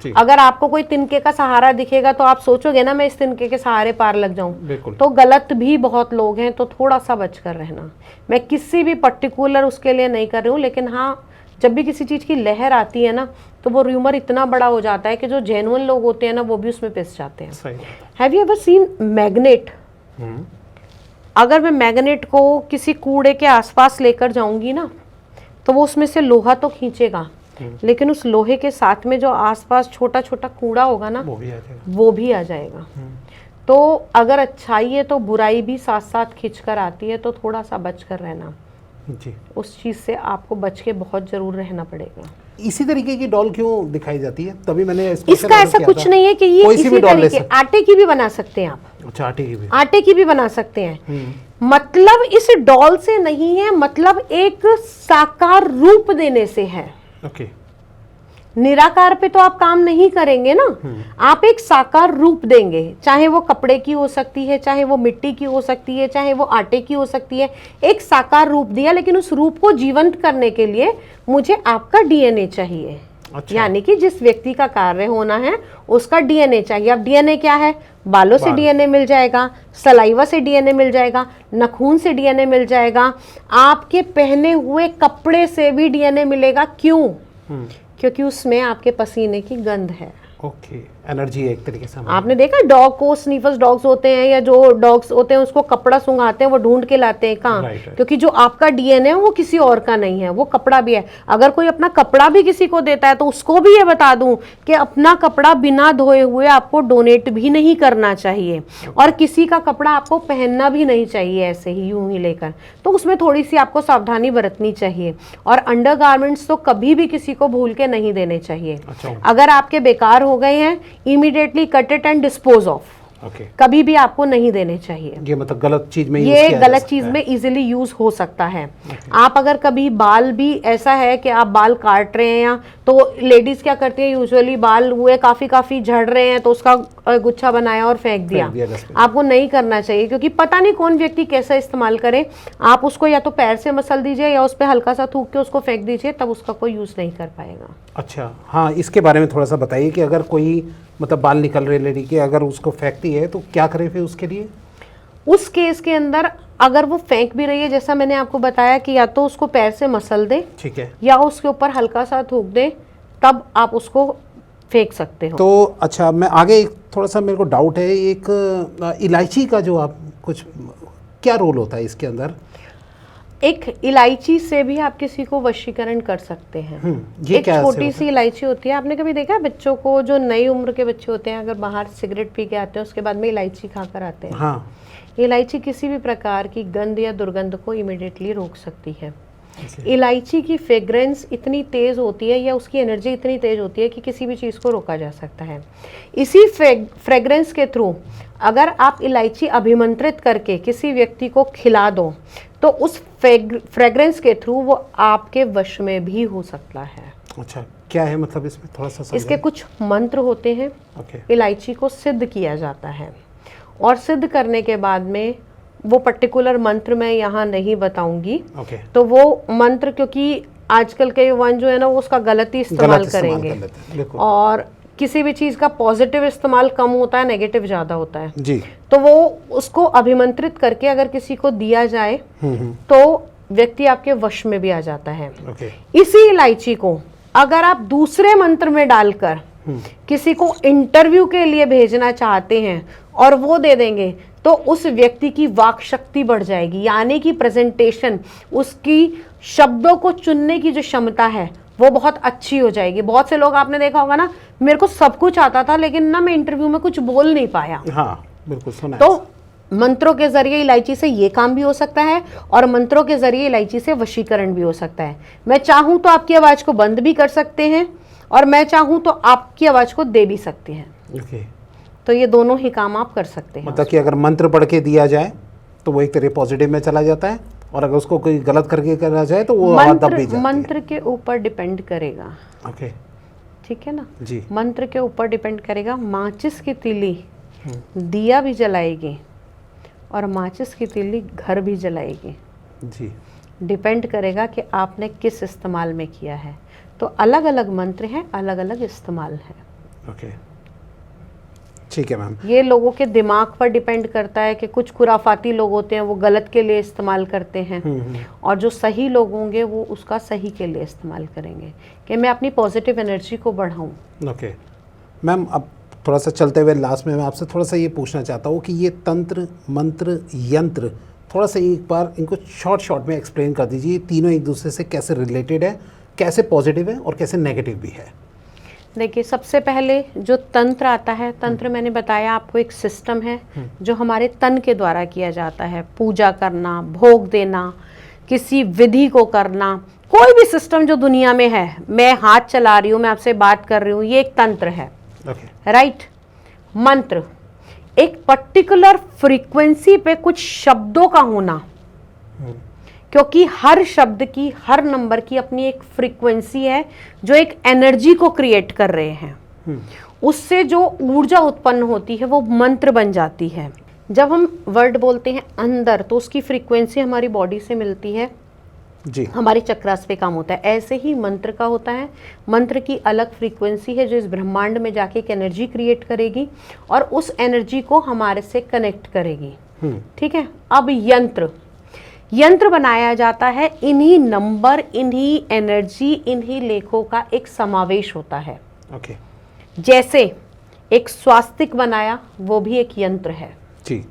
जी।
अगर आपको कोई तिनके का सहारा दिखेगा तो आप सोचोगे ना मैं इस तिनके के सहारे पार लग जाऊं,
बिल्कुल।
तो गलत भी बहुत लोग हैं, तो थोड़ा सा बचकर रहना। मैं किसी भी पर्टिकुलर उसके लिए नहीं कर रही हूँ, लेकिन हाँ जब भी किसी चीज़ की लहर आती है ना तो वो र्यूमर इतना बड़ा हो जाता है कि जो जेन्युइन लोग होते हैं ना वो भी उसमें पिस जाते हैं।
सही।
Have you ever scene magnet? अगर मैं मैग्नेट को किसी कूड़े के आसपास लेकर जाऊंगी ना तो वो उसमें से लोहा तो खींचेगा, लेकिन उस लोहे के साथ में जो आसपास छोटा छोटा कूड़ा होगा ना
वो भी आ जाएगा।
वो भी आ जाएगा। तो अगर अच्छाई है तो बुराई भी साथ साथ खींच कर आती है, तो थोड़ा सा बच कर रहना।
जी।
उस चीज़ से आपको बच के बहुत ज़रूर रहना पड़ेगा।
इसी तरीके की डॉल क्यों दिखाई जाती है? तभी मैंने special
इसका
order
ऐसा
किया
कुछ
था।
नहीं है कि ये
कोई सी
इसी
भी डॉल ले
तरीके,
सकते।
आटे की भी बना सकते हैं आप,
अच्छा, आटे की भी।
आटे की भी बना सकते हैं। मतलब इस डॉल से नहीं है, मतलब एक साकार रूप देने से है।
ओके।
निराकार पे तो आप काम नहीं करेंगे ना, आप एक साकार रूप देंगे, चाहे वो कपड़े की हो सकती है, चाहे वो मिट्टी की हो सकती है, चाहे वो आटे की हो सकती है। एक साकार रूप दिया, लेकिन उस रूप को जीवंत करने के लिए मुझे आपका डीएनए चाहिए।
अच्छा।
यानी कि जिस व्यक्ति का कार्य होना है उसका डीएनए चाहिए। अब डीएनए क्या है? बालों से डीएनए मिल जाएगा, सलाइवा से डीएनए मिल जाएगा, नखून से डीएनए मिल जाएगा, आपके पहने हुए कपड़े से भी डीएनए मिलेगा। क्यों? क्योंकि उसमें आपके पसीने की गंध है।
ओके, एनर्जी है एक तरीके से।
आपने देखा डॉग को, स्नीफर्स डॉग्स होते हैं या जो डॉग्स होते हैं उसको कपड़ा सूंघाते हैं, वो ढूंढ के लाते हैं कहाँ?
Right, right.
क्योंकि जो आपका डीएनए है वो किसी और का नहीं है, वो कपड़ा भी है। अगर कोई अपना कपड़ा भी किसी को देता है तो उसको भी ये बता दूं कि अपना कपड़ा बिना धोए हुए आपको डोनेट भी नहीं करना चाहिए, और किसी का कपड़ा आपको पहनना भी नहीं चाहिए ऐसे ही यूं ही लेकर। तो उसमें थोड़ी सी आपको सावधानी बरतनी चाहिए, और अंडरगारमेंट्स तो कभी भी किसी को भूल के नहीं देने चाहिए।
अच्छा।
अगर आपके बेकार हो गए हैं, immediately cut it and dispose of.
Okay.
कभी भी आपको नहीं देने चाहिए।
ये मतलब गलत चीज में यूज
ये
किया जा
गलत
सकता
चीज
है।
में इजीली यूज हो सकता है। आप अगर कभी बाल भी ऐसा है कि आप बाल काट रहे हैं, या तो लेडीज क्या करती है, यूजुअली बाल हुए काफी झड़ रहे हैं तो उसका गुच्छा बनाया और फेंक दिया।
डस्टबिन।
आपको नहीं करना चाहिए, क्योंकि पता नहीं कौन व्यक्ति कैसा इस्तेमाल करे। आप उसको या तो पैर से मसल दीजिए या उस पर हल्का सा थूक के उसको फेंक दीजिए, तब उसका कोई यूज नहीं कर पाएगा।
अच्छा, हाँ, इसके बारे में थोड़ा सा बताइए कि अगर कोई मतलब बाल निकल रहे लेडी के, अगर उसको फेंकती है तो क्या करें फिर उसके लिए?
उस केस के अंदर अगर वो फेंक भी रही है, जैसा मैंने आपको बताया कि या तो उसको पैर से मसल दे,
ठीक है,
या उसके ऊपर हल्का सा थूक दे, तब आप उसको फेंक सकते हो।
तो अच्छा, मैं आगे एक थोड़ा सा मेरे को डाउट है, एक इलायची का जो आप कुछ क्या रोल होता है इसके अंदर?
एक इलायची से भी आप किसी को वशीकरण कर सकते हैं।
ये
एक
क्या
छोटी सी इलायची होती है, आपने कभी देखा है बच्चों को, जो नई उम्र के बच्चे होते हैं, अगर बाहर सिगरेट पी के आते हैं उसके बाद में इलायची खाकर आते हैं।
हाँ,
इलायची किसी भी प्रकार की गंध या दुर्गंध को इमिडिएटली रोक सकती है। इलायची की फ्रेग्रेंस इतनी तेज होती है, या उसकी एनर्जी इतनी तेज होती है कि किसी भी चीज़ को रोका जा सकता है। इसी फ्रेग्रेंस के थ्रू अगर आप इलायची अभिमंत्रित करके किसी व्यक्ति को खिला दो, तो उस फ्रेग्रेंस के थ्रू वो आपके वश में भी हो सकता है।
अच्छा, क्या है मतलब इसमें थोड़ा सा समझाइए।
इसके कुछ मंत्र होते हैं।
ओके।
इलायची को सिद्ध किया जाता है, और सिद्ध करने के बाद में वो पर्टिकुलर मंत्र मैं यहाँ नहीं बताऊंगी।
ओके।
तो वो मंत्र, क्योंकि आजकल के युवा जो है ना वो उसका गलत ही इस्तेमाल करेंगे,
कर लेते हैं, बिल्कुल।
और किसी भी चीज़ का पॉजिटिव इस्तेमाल कम होता है, नेगेटिव ज़्यादा होता है।
जी।
तो वो उसको अभिमंत्रित करके अगर किसी को दिया जाए तो व्यक्ति आपके वश में भी आ जाता है।
ओके।
इसी इलायची को अगर आप दूसरे मंत्र में डालकर किसी को इंटरव्यू के लिए भेजना चाहते हैं और वो दे देंगे, तो उस व्यक्ति की वाक शक्ति बढ़ जाएगी, यानी कि प्रेजेंटेशन, उसकी शब्दों को चुनने की जो क्षमता है वो बहुत अच्छी हो जाएगी। बहुत से लोग आपने देखा होगा ना, मेरे को सब कुछ आता था लेकिन ना मैं इंटरव्यू में कुछ बोल नहीं पाया।
हाँ, बिल्कुल सुना है।
तो मंत्रों के जरिए इलायची से ये काम भी हो सकता है, और मंत्रों के जरिए इलायची से वशीकरण भी हो सकता है। मैं चाहूं तो आपकी आवाज को बंद भी कर सकते हैं, और मैं चाहूं तो आपकी आवाज को दे भी सकते हैं।
ओके।
तो ये दोनों ही काम आप कर सकते हैं।
मतलब कि अगर मंत्र पढ़ के दिया जाए तो वो एक तरह पॉजिटिव में चला जाता है, और अगर उसको कोई गलत करके करा जाए तो वो आवाज दब भी जाती है।
मंत्र के ऊपर डिपेंड करेगा।
ओके।
ठीक है ना
जी।
मंत्र के ऊपर डिपेंड करेगा। माचिस की तीली दिया भी जलाएगी, और माचिस की तीली घर भी जलाएगी।
जी।
डिपेंड करेगा कि आपने किस इस्तेमाल में किया है। तो अलग अलग मंत्र हैं, अलग अलग इस्तेमाल है।
ओके, ठीक है मैम।
ये लोगों के दिमाग पर डिपेंड करता है कि कुछ खुराफाती लोग होते हैं वो गलत के लिए इस्तेमाल करते हैं, और जो सही लोग होंगे वो उसका सही के लिए इस्तेमाल करेंगे कि मैं अपनी पॉजिटिव एनर्जी को बढ़ाऊं।
ओके मैम, अब थोड़ा सा चलते हुए लास्ट में मैं आपसे थोड़ा सा ये पूछना चाहता हूँ कि ये तंत्र, मंत्र, यंत्र, थोड़ा सा एक बार इनको शॉर्ट में एक्सप्लेन कर दीजिए। तीनों एक दूसरे से कैसे रिलेटेड है, कैसे पॉजिटिव है और कैसे नेगेटिव भी है।
देखिए, सबसे पहले जो तंत्र आता है, तंत्र मैंने बताया आपको एक सिस्टम है जो हमारे तन के द्वारा किया जाता है। पूजा करना, भोग देना, किसी विधि को करना, कोई भी सिस्टम जो दुनिया में है, मैं हाथ चला रही हूँ, मैं आपसे बात कर रही हूँ, ये एक तंत्र है। राइट। मंत्र एक पर्टिकुलर फ्रीक्वेंसी पे कुछ शब्दों का होना, क्योंकि हर शब्द की, हर नंबर की अपनी एक फ्रीक्वेंसी है जो एक एनर्जी को क्रिएट कर रहे हैं। उससे जो ऊर्जा उत्पन्न होती है वो मंत्र बन जाती है। जब हम वर्ड बोलते हैं अंदर, तो उसकी फ्रीक्वेंसी हमारी बॉडी से मिलती है
जी,
हमारे चक्रास पे काम होता है। ऐसे ही मंत्र का होता है। मंत्र की अलग फ्रीक्वेंसी है जो इस ब्रह्मांड में जाके एक एनर्जी क्रिएट करेगी और उस एनर्जी को हमारे से कनेक्ट करेगी। ठीक है। अब यंत्र बनाया जाता है, इन्हीं नंबर, इन्हीं एनर्जी, इन्हीं लेखों का एक समावेश होता है।
ओके।
जैसे एक स्वास्तिक बनाया, वो भी एक यंत्र है
जी।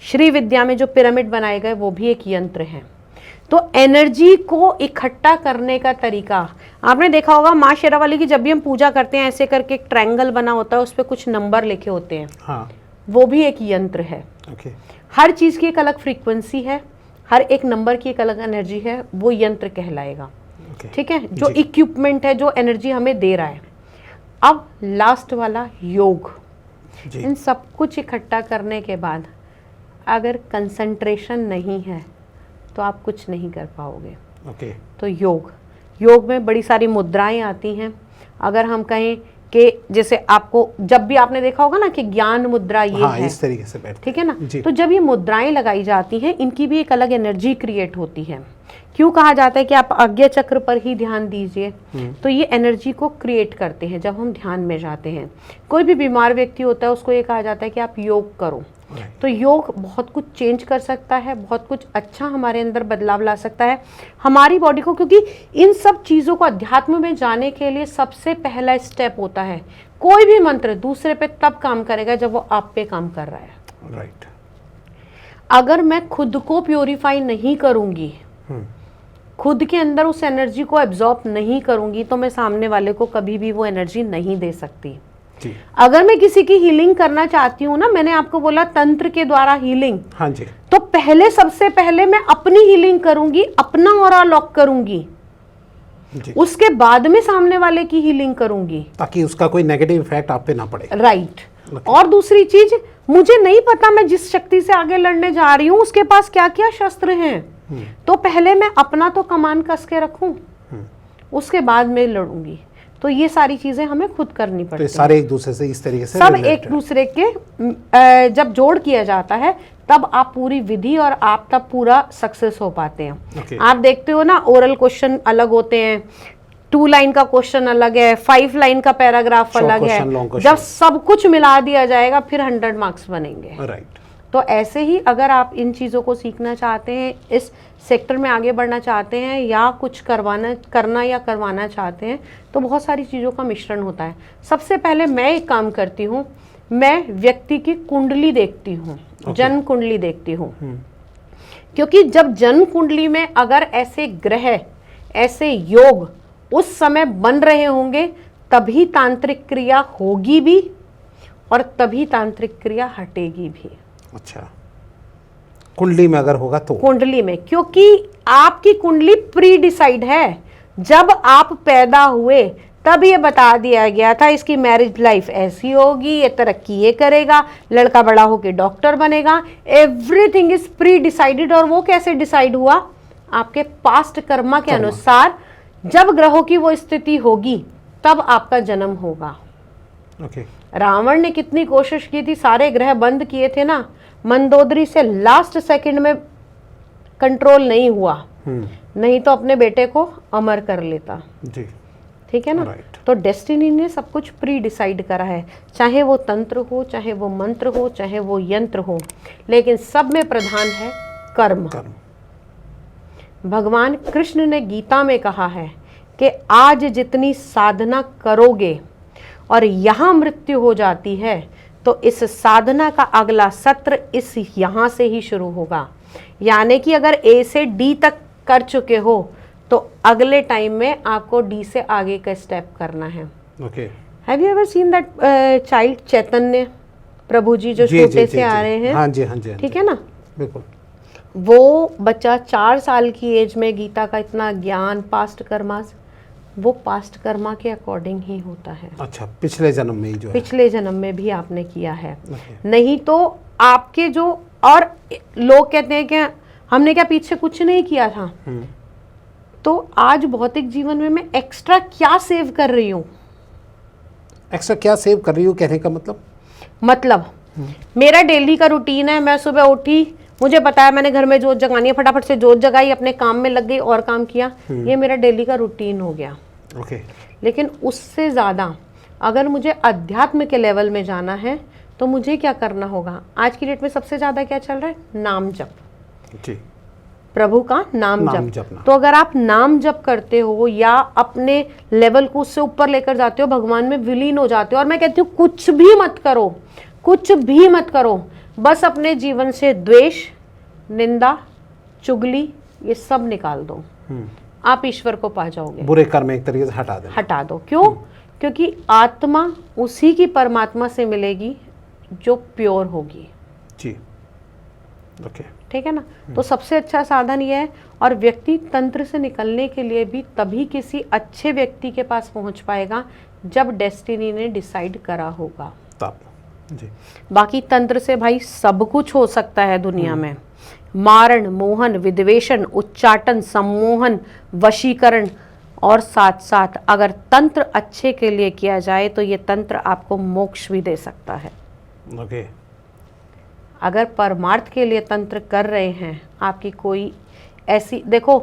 श्री विद्या में जो पिरामिड बनाए गए वो भी एक यंत्र है। तो एनर्जी को इकट्ठा करने का तरीका आपने देखा होगा, माँ शेरावाली की जब भी हम पूजा करते हैं, ऐसे करके एक ट्रायंगल बना होता है, उस पर कुछ नंबर लिखे होते हैं।
हाँ,
वो भी एक यंत्र है।
ओके।
हर चीज की एक अलग फ्रीक्वेंसी है, हर एक नंबर की एक अलग एनर्जी है, वो यंत्र कहलाएगा। ठीक है। जो इक्विपमेंट है, जो एनर्जी हमें दे रहा है। अब लास्ट वाला योग। इन सब कुछ इकट्ठा करने के बाद अगर कंसंट्रेशन नहीं है तो आप कुछ नहीं कर पाओगे।
ओके।
तो योग में बड़ी सारी मुद्राएं आती हैं। अगर हम कहें कि जैसे आपको जब भी आपने देखा होगा ना कि ज्ञान मुद्रा ये
हाँ,
है,
इस तरीके से बैठते,
ठीक है ना।
जी।
तो जब ये मुद्राएं लगाई जाती हैं, इनकी भी एक अलग एनर्जी क्रिएट होती है। क्यों कहा जाता है कि आप आज्ञा चक्र पर ही ध्यान दीजिए? तो ये एनर्जी को क्रिएट करते हैं जब हम ध्यान में जाते हैं। कोई भी बीमार व्यक्ति होता है, उसको ये कहा जाता है कि आप योग करो। तो योग बहुत कुछ चेंज कर सकता है, बहुत कुछ अच्छा हमारे अंदर बदलाव ला सकता है हमारी बॉडी को, क्योंकि इन सब चीज़ों को अध्यात्म में जाने के लिए सबसे पहला स्टेप होता है, कोई भी मंत्र दूसरे पे तब काम करेगा जब वो आप पे काम कर रहा है।
राइट।
अगर मैं खुद को प्योरीफाई नहीं करूंगी, खुद के अंदर उस एनर्जी को एब्जॉर्ब नहीं करूंगी, तो मैं सामने वाले को कभी भी वो एनर्जी नहीं दे सकती।
जी।
अगर मैं किसी की हीलिंग करना चाहती हूँ ना, मैंने आपको बोला तंत्र के द्वारा हीलिंग,
हाँ जी,
तो सबसे पहले मैं अपनी हीलिंग करूंगी, अपना ऑरा लॉक करूंगी
जी।
उसके बाद में सामने वाले की हीलिंग करूंगी,
ताकि उसका कोई नेगेटिव इफेक्ट आप पे ना पड़े।
राइट। और दूसरी चीज, मुझे नहीं पता मैं जिस शक्ति से आगे लड़ने जा रही हूँ उसके पास क्या क्या शस्त्र हैं, तो पहले मैं अपना तो कमान कस के रखूं, उसके बाद में लड़ूंगी। तो ये सारी चीजें हमें खुद करनी पड़ती हैं।
तो सारे एक दूसरे से इस तरीके से
सब एक दूसरे के जब जोड़ किया जाता है, तब आप पूरी विधि और आप तब पूरा सक्सेस हो पाते हैं। आप देखते हो ना, ओरल क्वेश्चन अलग होते हैं, 2 लाइन का क्वेश्चन अलग है, 5 लाइन का पैराग्राफ अलग है। जब सब कुछ मिला दिया जाएगा फिर 100 मार्क्स बनेंगे।
राइट।
तो ऐसे ही अगर आप इन चीज़ों को सीखना चाहते हैं, इस सेक्टर में आगे बढ़ना चाहते हैं, या कुछ करवाना चाहते हैं, तो बहुत सारी चीज़ों का मिश्रण होता है। सबसे पहले मैं एक काम करती हूँ, मैं व्यक्ति की कुंडली देखती हूँ, जन्म कुंडली देखती हूँ। क्योंकि जब जन्म कुंडली में अगर ऐसे ग्रह, ऐसे योग उस समय बन रहे होंगे, तभी तांत्रिक क्रिया होगी भी और तभी तांत्रिक क्रिया हटेगी भी।
अच्छा, कुंडली में अगर होगा तो? कुंडली
में, क्योंकि आपकी कुंडली प्री डिसाइड है। जब आप पैदा हुए तब ये बता दिया गया था इसकी मैरिज लाइफ ऐसी होगी, ये तरक्की ये करेगा, लड़का बड़ा होके डॉक्टर बनेगा। Everything is pre decided. और वो कैसे डिसाइड हुआ? आपके पास्ट कर्मा के अनुसार जब ग्रहों की वो स्थिति होगी तब आपका जन्म होगा। रावण ने कितनी कोशिश की थी, सारे ग्रह बंद किए थे ना, मंदोदरी से लास्ट सेकंड में कंट्रोल नहीं हुआ, नहीं तो अपने बेटे को अमर कर लेता।
जी।
ठीक है ना।
Right.
तो डेस्टिनी ने सब कुछ प्री डिसाइड करा है, चाहे वो तंत्र हो, चाहे वो मंत्र हो, चाहे वो यंत्र हो, लेकिन सब में प्रधान है कर्म। भगवान कृष्ण ने गीता में कहा है कि आज जितनी साधना करोगे और यहाँ मृत्यु हो जाती है तो इस साधना का अगला सत्र इस यहाँ से ही शुरू होगा। यानी कि अगर ए से डी तक कर चुके हो तो अगले टाइम में आपको डी से आगे का स्टेप करना है।
Okay.
Have you ever seen that child Chaitanya Prabhu ji जो छोटे से आ रहे हैं?
हाँ जी, हाँ जी, हाँ
ठीक
जी।
है ना।
बिल्कुल।
वो बच्चा 4 साल की एज में गीता का इतना ज्ञान, पास्ट कर्मास, वो पास्ट कर्मा के अकॉर्डिंग ही होता है।
अच्छा, पिछले जन्म में ही जो है।
पिछले जन्म में भी आपने किया है।
Okay.
नहीं तो आपके जो, और लोग कहते हैं कि हमने क्या पीछे कुछ नहीं किया था, तो आज भौतिक जीवन में मैं एक्स्ट्रा क्या सेव कर रही हूँ?
एक्स्ट्रा क्या सेव कर रही हूँ कहने का मतलब?
मेरा डेली का रूटीन है, मैं सुबह उठी, मुझे पता है मैंने घर में जोत जगानी है, फटाफट से जोत जगाई, अपने काम में लग गई और काम किया, ये मेरा डेली का रूटीन हो गया।
ओके।
लेकिन उससे ज़्यादा अगर मुझे अध्यात्म के लेवल में जाना है तो मुझे क्या करना होगा? आज की डेट में सबसे ज़्यादा क्या चल रहा है? नाम जप।
जी।
प्रभु का नाम
नाम
जप।
जपना।
तो अगर आप नाम जप करते हो या अपने लेवल को उससे ऊपर लेकर जाते हो, भगवान में विलीन हो जाते हो, और मैं कहती हूँ कुछ भी मत करो, कुछ भी मत करो, बस अपने जीवन से द्वेष, निंदा, चुगली, ये सब निकाल दो, आप ईश्वर को पा जाओगे।
बुरे कर्म एक तरीके से हटा देना।
हटा दो। क्यों? क्योंकि आत्मा उसी की परमात्मा से मिलेगी जो प्योर होगी।
जी। ओके।
ठीक है ना। तो सबसे अच्छा साधन ये है, और व्यक्ति तंत्र से निकलने के लिए भी तभी किसी अच्छे व्यक्ति के पास पहुंच पाएगा जब डेस्टिनी ने डिसाइड करा होगा।
तब जी।
बाकी तंत्र से भाई सब कुछ हो सकता है दुनिया में, मारण, मोहन, विद्वेषण, उच्चाटन, सम्मोहन, वशीकरण, और साथ साथ अगर तंत्र अच्छे के लिए किया जाए तो ये तंत्र आपको मोक्ष भी दे सकता है।
ओके।
अगर परमार्थ के लिए तंत्र कर रहे हैं, आपकी कोई ऐसी, देखो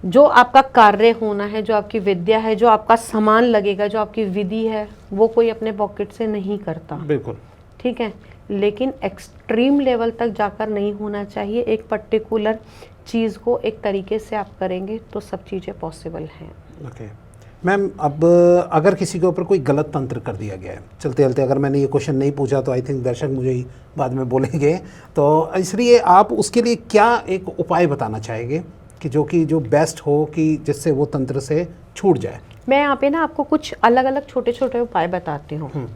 जो आपका कार्य होना है, जो आपकी विद्या है, जो आपका सामान लगेगा, जो आपकी विधि है, वो कोई अपने पॉकेट से नहीं करता।
बिल्कुल।
ठीक है, लेकिन एक्सट्रीम लेवल तक जाकर नहीं होना चाहिए। एक पर्टिकुलर चीज़ को एक तरीके से आप करेंगे तो सब चीज़ें पॉसिबल हैं।
ओके मैम, अब अगर किसी के ऊपर कोई गलत तंत्र कर दिया गया है, चलते चलते अगर मैंने ये क्वेश्चन नहीं पूछा तो आई थिंक दर्शक मुझे ही बाद में बोलेंगे, तो इसलिए आप उसके लिए क्या एक उपाय बताना चाहेंगे कि जो बेस्ट हो, कि जिससे वो तंत्र से छूट जाए?
मैं यहाँ पे ना आपको कुछ अलग अलग छोटे छोटे उपाय बताती हूँ।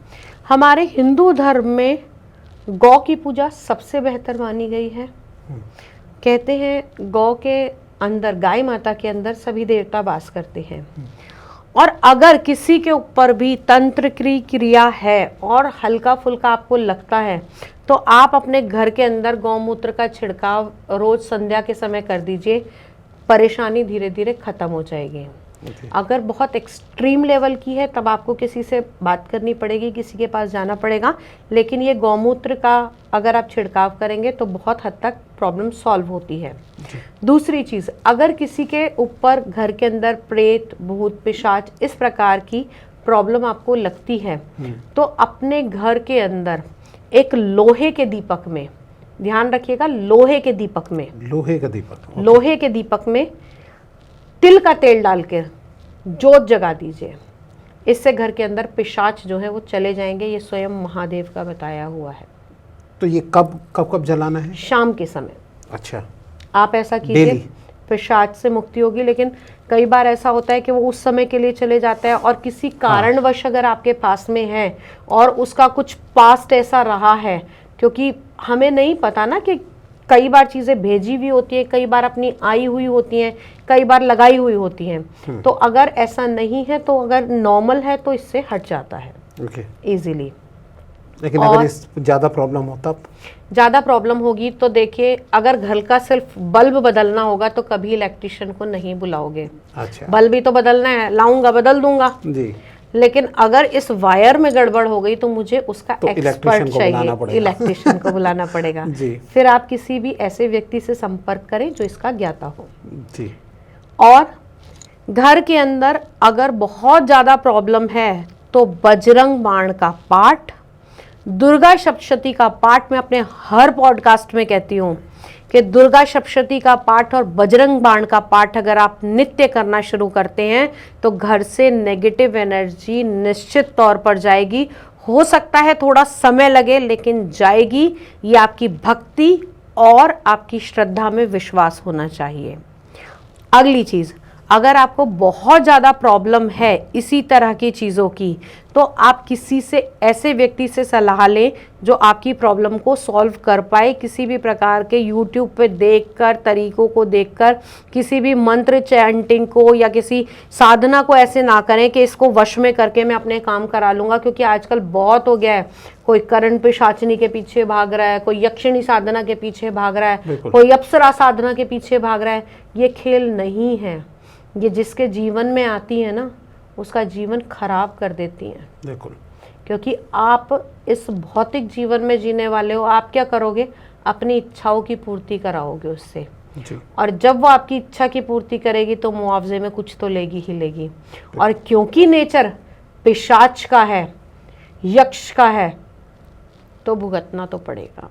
हमारे हिंदू धर्म में गौ की पूजा सबसे बेहतर मानी गई है। कहते हैं गौ के अंदर, गाय माता के अंदर सभी देवता वास करते हैं, और अगर किसी के ऊपर भी तंत्र की क्रिया है और हल्का फुल्का आपको लगता है तो आप अपने घर के अंदर गौमूत्र का छिड़काव रोज संध्या के समय कर दीजिए, परेशानी धीरे धीरे खत्म हो जाएगी। अगर बहुत एक्सट्रीम लेवल की है तब आपको किसी से बात करनी पड़ेगी, किसी के पास जाना पड़ेगा, लेकिन ये गौमूत्र का अगर आप छिड़काव करेंगे तो बहुत हद तक प्रॉब्लम सॉल्व होती है। दूसरी चीज़, अगर किसी के ऊपर घर के अंदर प्रेत, भूत, पिशाच इस प्रकार की प्रॉब्लम आपको लगती है तो अपने घर के अंदर एक लोहे के दीपक में, ध्यान रखिएगा लोहे के दीपक में,
लोहे का दीपक,
लोहे के दीपक में तिल का तेल डाल के जोत जगा दीजिए। इससे घर के अंदर पिशाच जो है वो चले जाएंगे। ये स्वयं महादेव का बताया हुआ है।
तो ये कब जलाना है?
शाम के समय।
अच्छा,
आप ऐसा कीजिए,
डेली? पिशाच
से मुक्ति होगी। लेकिन कई बार ऐसा होता है कि वो उस समय के लिए चले जाता है और किसी कारणवश अगर आपके पास में है और उसका कुछ पास्ट ऐसा रहा है, क्योंकि हमें नहीं पता ना कि कई बार चीज़ें भेजी हुई होती है, कई बार अपनी आई हुई होती हैं, कई बार लगाई हुई होती हैं। तो अगर ऐसा नहीं है तो अगर नॉर्मल है तो इससे हट जाता है इजीली।
लेकिन अगर इस ज़्यादा प्रॉब्लम हो तब?
ज़्यादा प्रॉब्लम होगी तो देखिए, अगर घर का सिर्फ बल्ब बदलना होगा तो कभी इलेक्ट्रिशियन को नहीं बुलाओगे।
अच्छा,
बल्ब ही तो बदलना है, लाऊंगा बदल दूंगा
जी।
लेकिन अगर इस वायर में गड़बड़ हो गई तो मुझे उसका
तो
एक्सपर्ट चाहिए, इलेक्ट्रिशियन को बुलाना पड़ेगा।
जी।
फिर आप किसी भी ऐसे व्यक्ति से संपर्क करें जो इसका ज्ञाता हो।
जी।
और घर के अंदर अगर बहुत ज़्यादा प्रॉब्लम है तो बजरंग बाण का पाठ, दुर्गा सप्तशती का पाठ, मैं अपने हर पॉडकास्ट में कहती हूँ कि दुर्गा सप्तशती का पाठ और बजरंग बाण का पाठ अगर आप नित्य करना शुरू करते हैं तो घर से नेगेटिव एनर्जी निश्चित तौर पर जाएगी। हो सकता है थोड़ा समय लगे, लेकिन जाएगी। ये आपकी भक्ति और आपकी श्रद्धा में विश्वास होना चाहिए। अगली चीज़, अगर आपको बहुत ज़्यादा प्रॉब्लम है इसी तरह की चीज़ों की, तो आप किसी से, ऐसे व्यक्ति से सलाह लें जो आपकी प्रॉब्लम को सॉल्व कर पाए। किसी भी प्रकार के यूट्यूब पे देखकर, तरीकों को देखकर, किसी भी मंत्र चैंटिंग को या किसी साधना को ऐसे ना करें कि इसको वश में करके मैं अपने काम करा लूँगा, क्योंकि आजकल बहुत हो गया है। कोई करण पिशाचिनी के पीछे भाग रहा है, कोई यक्षिणी साधना के पीछे भाग रहा है, कोई अप्सरा साधना के पीछे भाग रहा है। ये खेल नहीं है। ये जिसके जीवन में आती है ना, उसका जीवन खराब कर देती हैं।
बिल्कुल।
क्योंकि आप इस भौतिक जीवन में जीने वाले हो, आप क्या करोगे? अपनी इच्छाओं की पूर्ति कराओगे उससे
जी।
और जब वो आपकी इच्छा की पूर्ति करेगी तो मुआवजे में कुछ तो लेगी ही लेगी। और क्योंकि नेचर पिशाच का है, यक्ष का है, तो भुगतना तो पड़ेगा।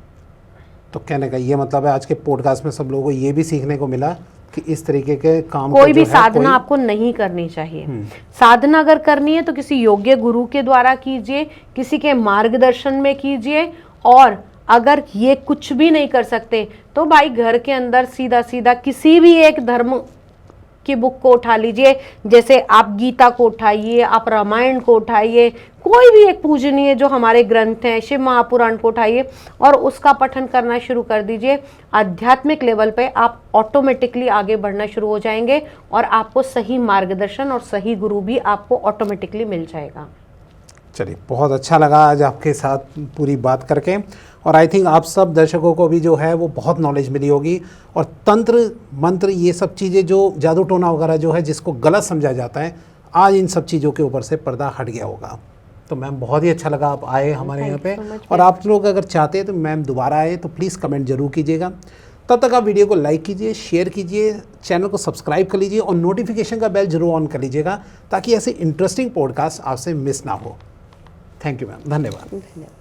तो कहने का ये मतलब है आज के पॉडकास्ट में सब लोगों को ये भी सीखने को मिला कि इस तरीके के काम
कोई भी साधना आपको नहीं करनी चाहिए। साधना अगर करनी है तो किसी योग्य गुरु के द्वारा कीजिए, किसी के मार्गदर्शन में कीजिए। और अगर ये कुछ भी नहीं कर सकते तो भाई घर के अंदर सीधा सीधा किसी भी एक धर्म की बुक को उठा लीजिए। जैसे आप गीता को उठाइए, आप रामायण को उठाइए, कोई भी एक पूजनीय जो हमारे ग्रंथ हैं, शिव महापुराण को उठाइए और उसका पठन करना शुरू कर दीजिए। आध्यात्मिक लेवल पे आप ऑटोमेटिकली आगे बढ़ना शुरू हो जाएंगे और आपको सही मार्गदर्शन और सही गुरु भी आपको ऑटोमेटिकली मिल जाएगा।
चलिए, बहुत अच्छा लगा आज आपके साथ पूरी बात करके। और आई थिंक आप सब दर्शकों को भी जो है वो बहुत नॉलेज मिली होगी। और तंत्र मंत्र ये सब चीज़ें जो जादू टोना वगैरह जो है जिसको गलत समझा जाता है, आज इन सब चीज़ों के ऊपर से पर्दा हट गया होगा। तो मैम बहुत ही अच्छा लगा आप आए हमारे यहाँ पे। और आप लोग अगर चाहते हैं तो मैम दोबारा आए तो प्लीज़ कमेंट जरूर कीजिएगा। तब तक आप वीडियो को लाइक कीजिए, शेयर कीजिए, चैनल को सब्सक्राइब कर लीजिए और नोटिफिकेशन का बेल जरूर ऑन कर लीजिएगा ताकि ऐसे इंटरेस्टिंग पॉडकास्ट आपसे मिस ना हो। थैंक यू मैम, धन्यवाद।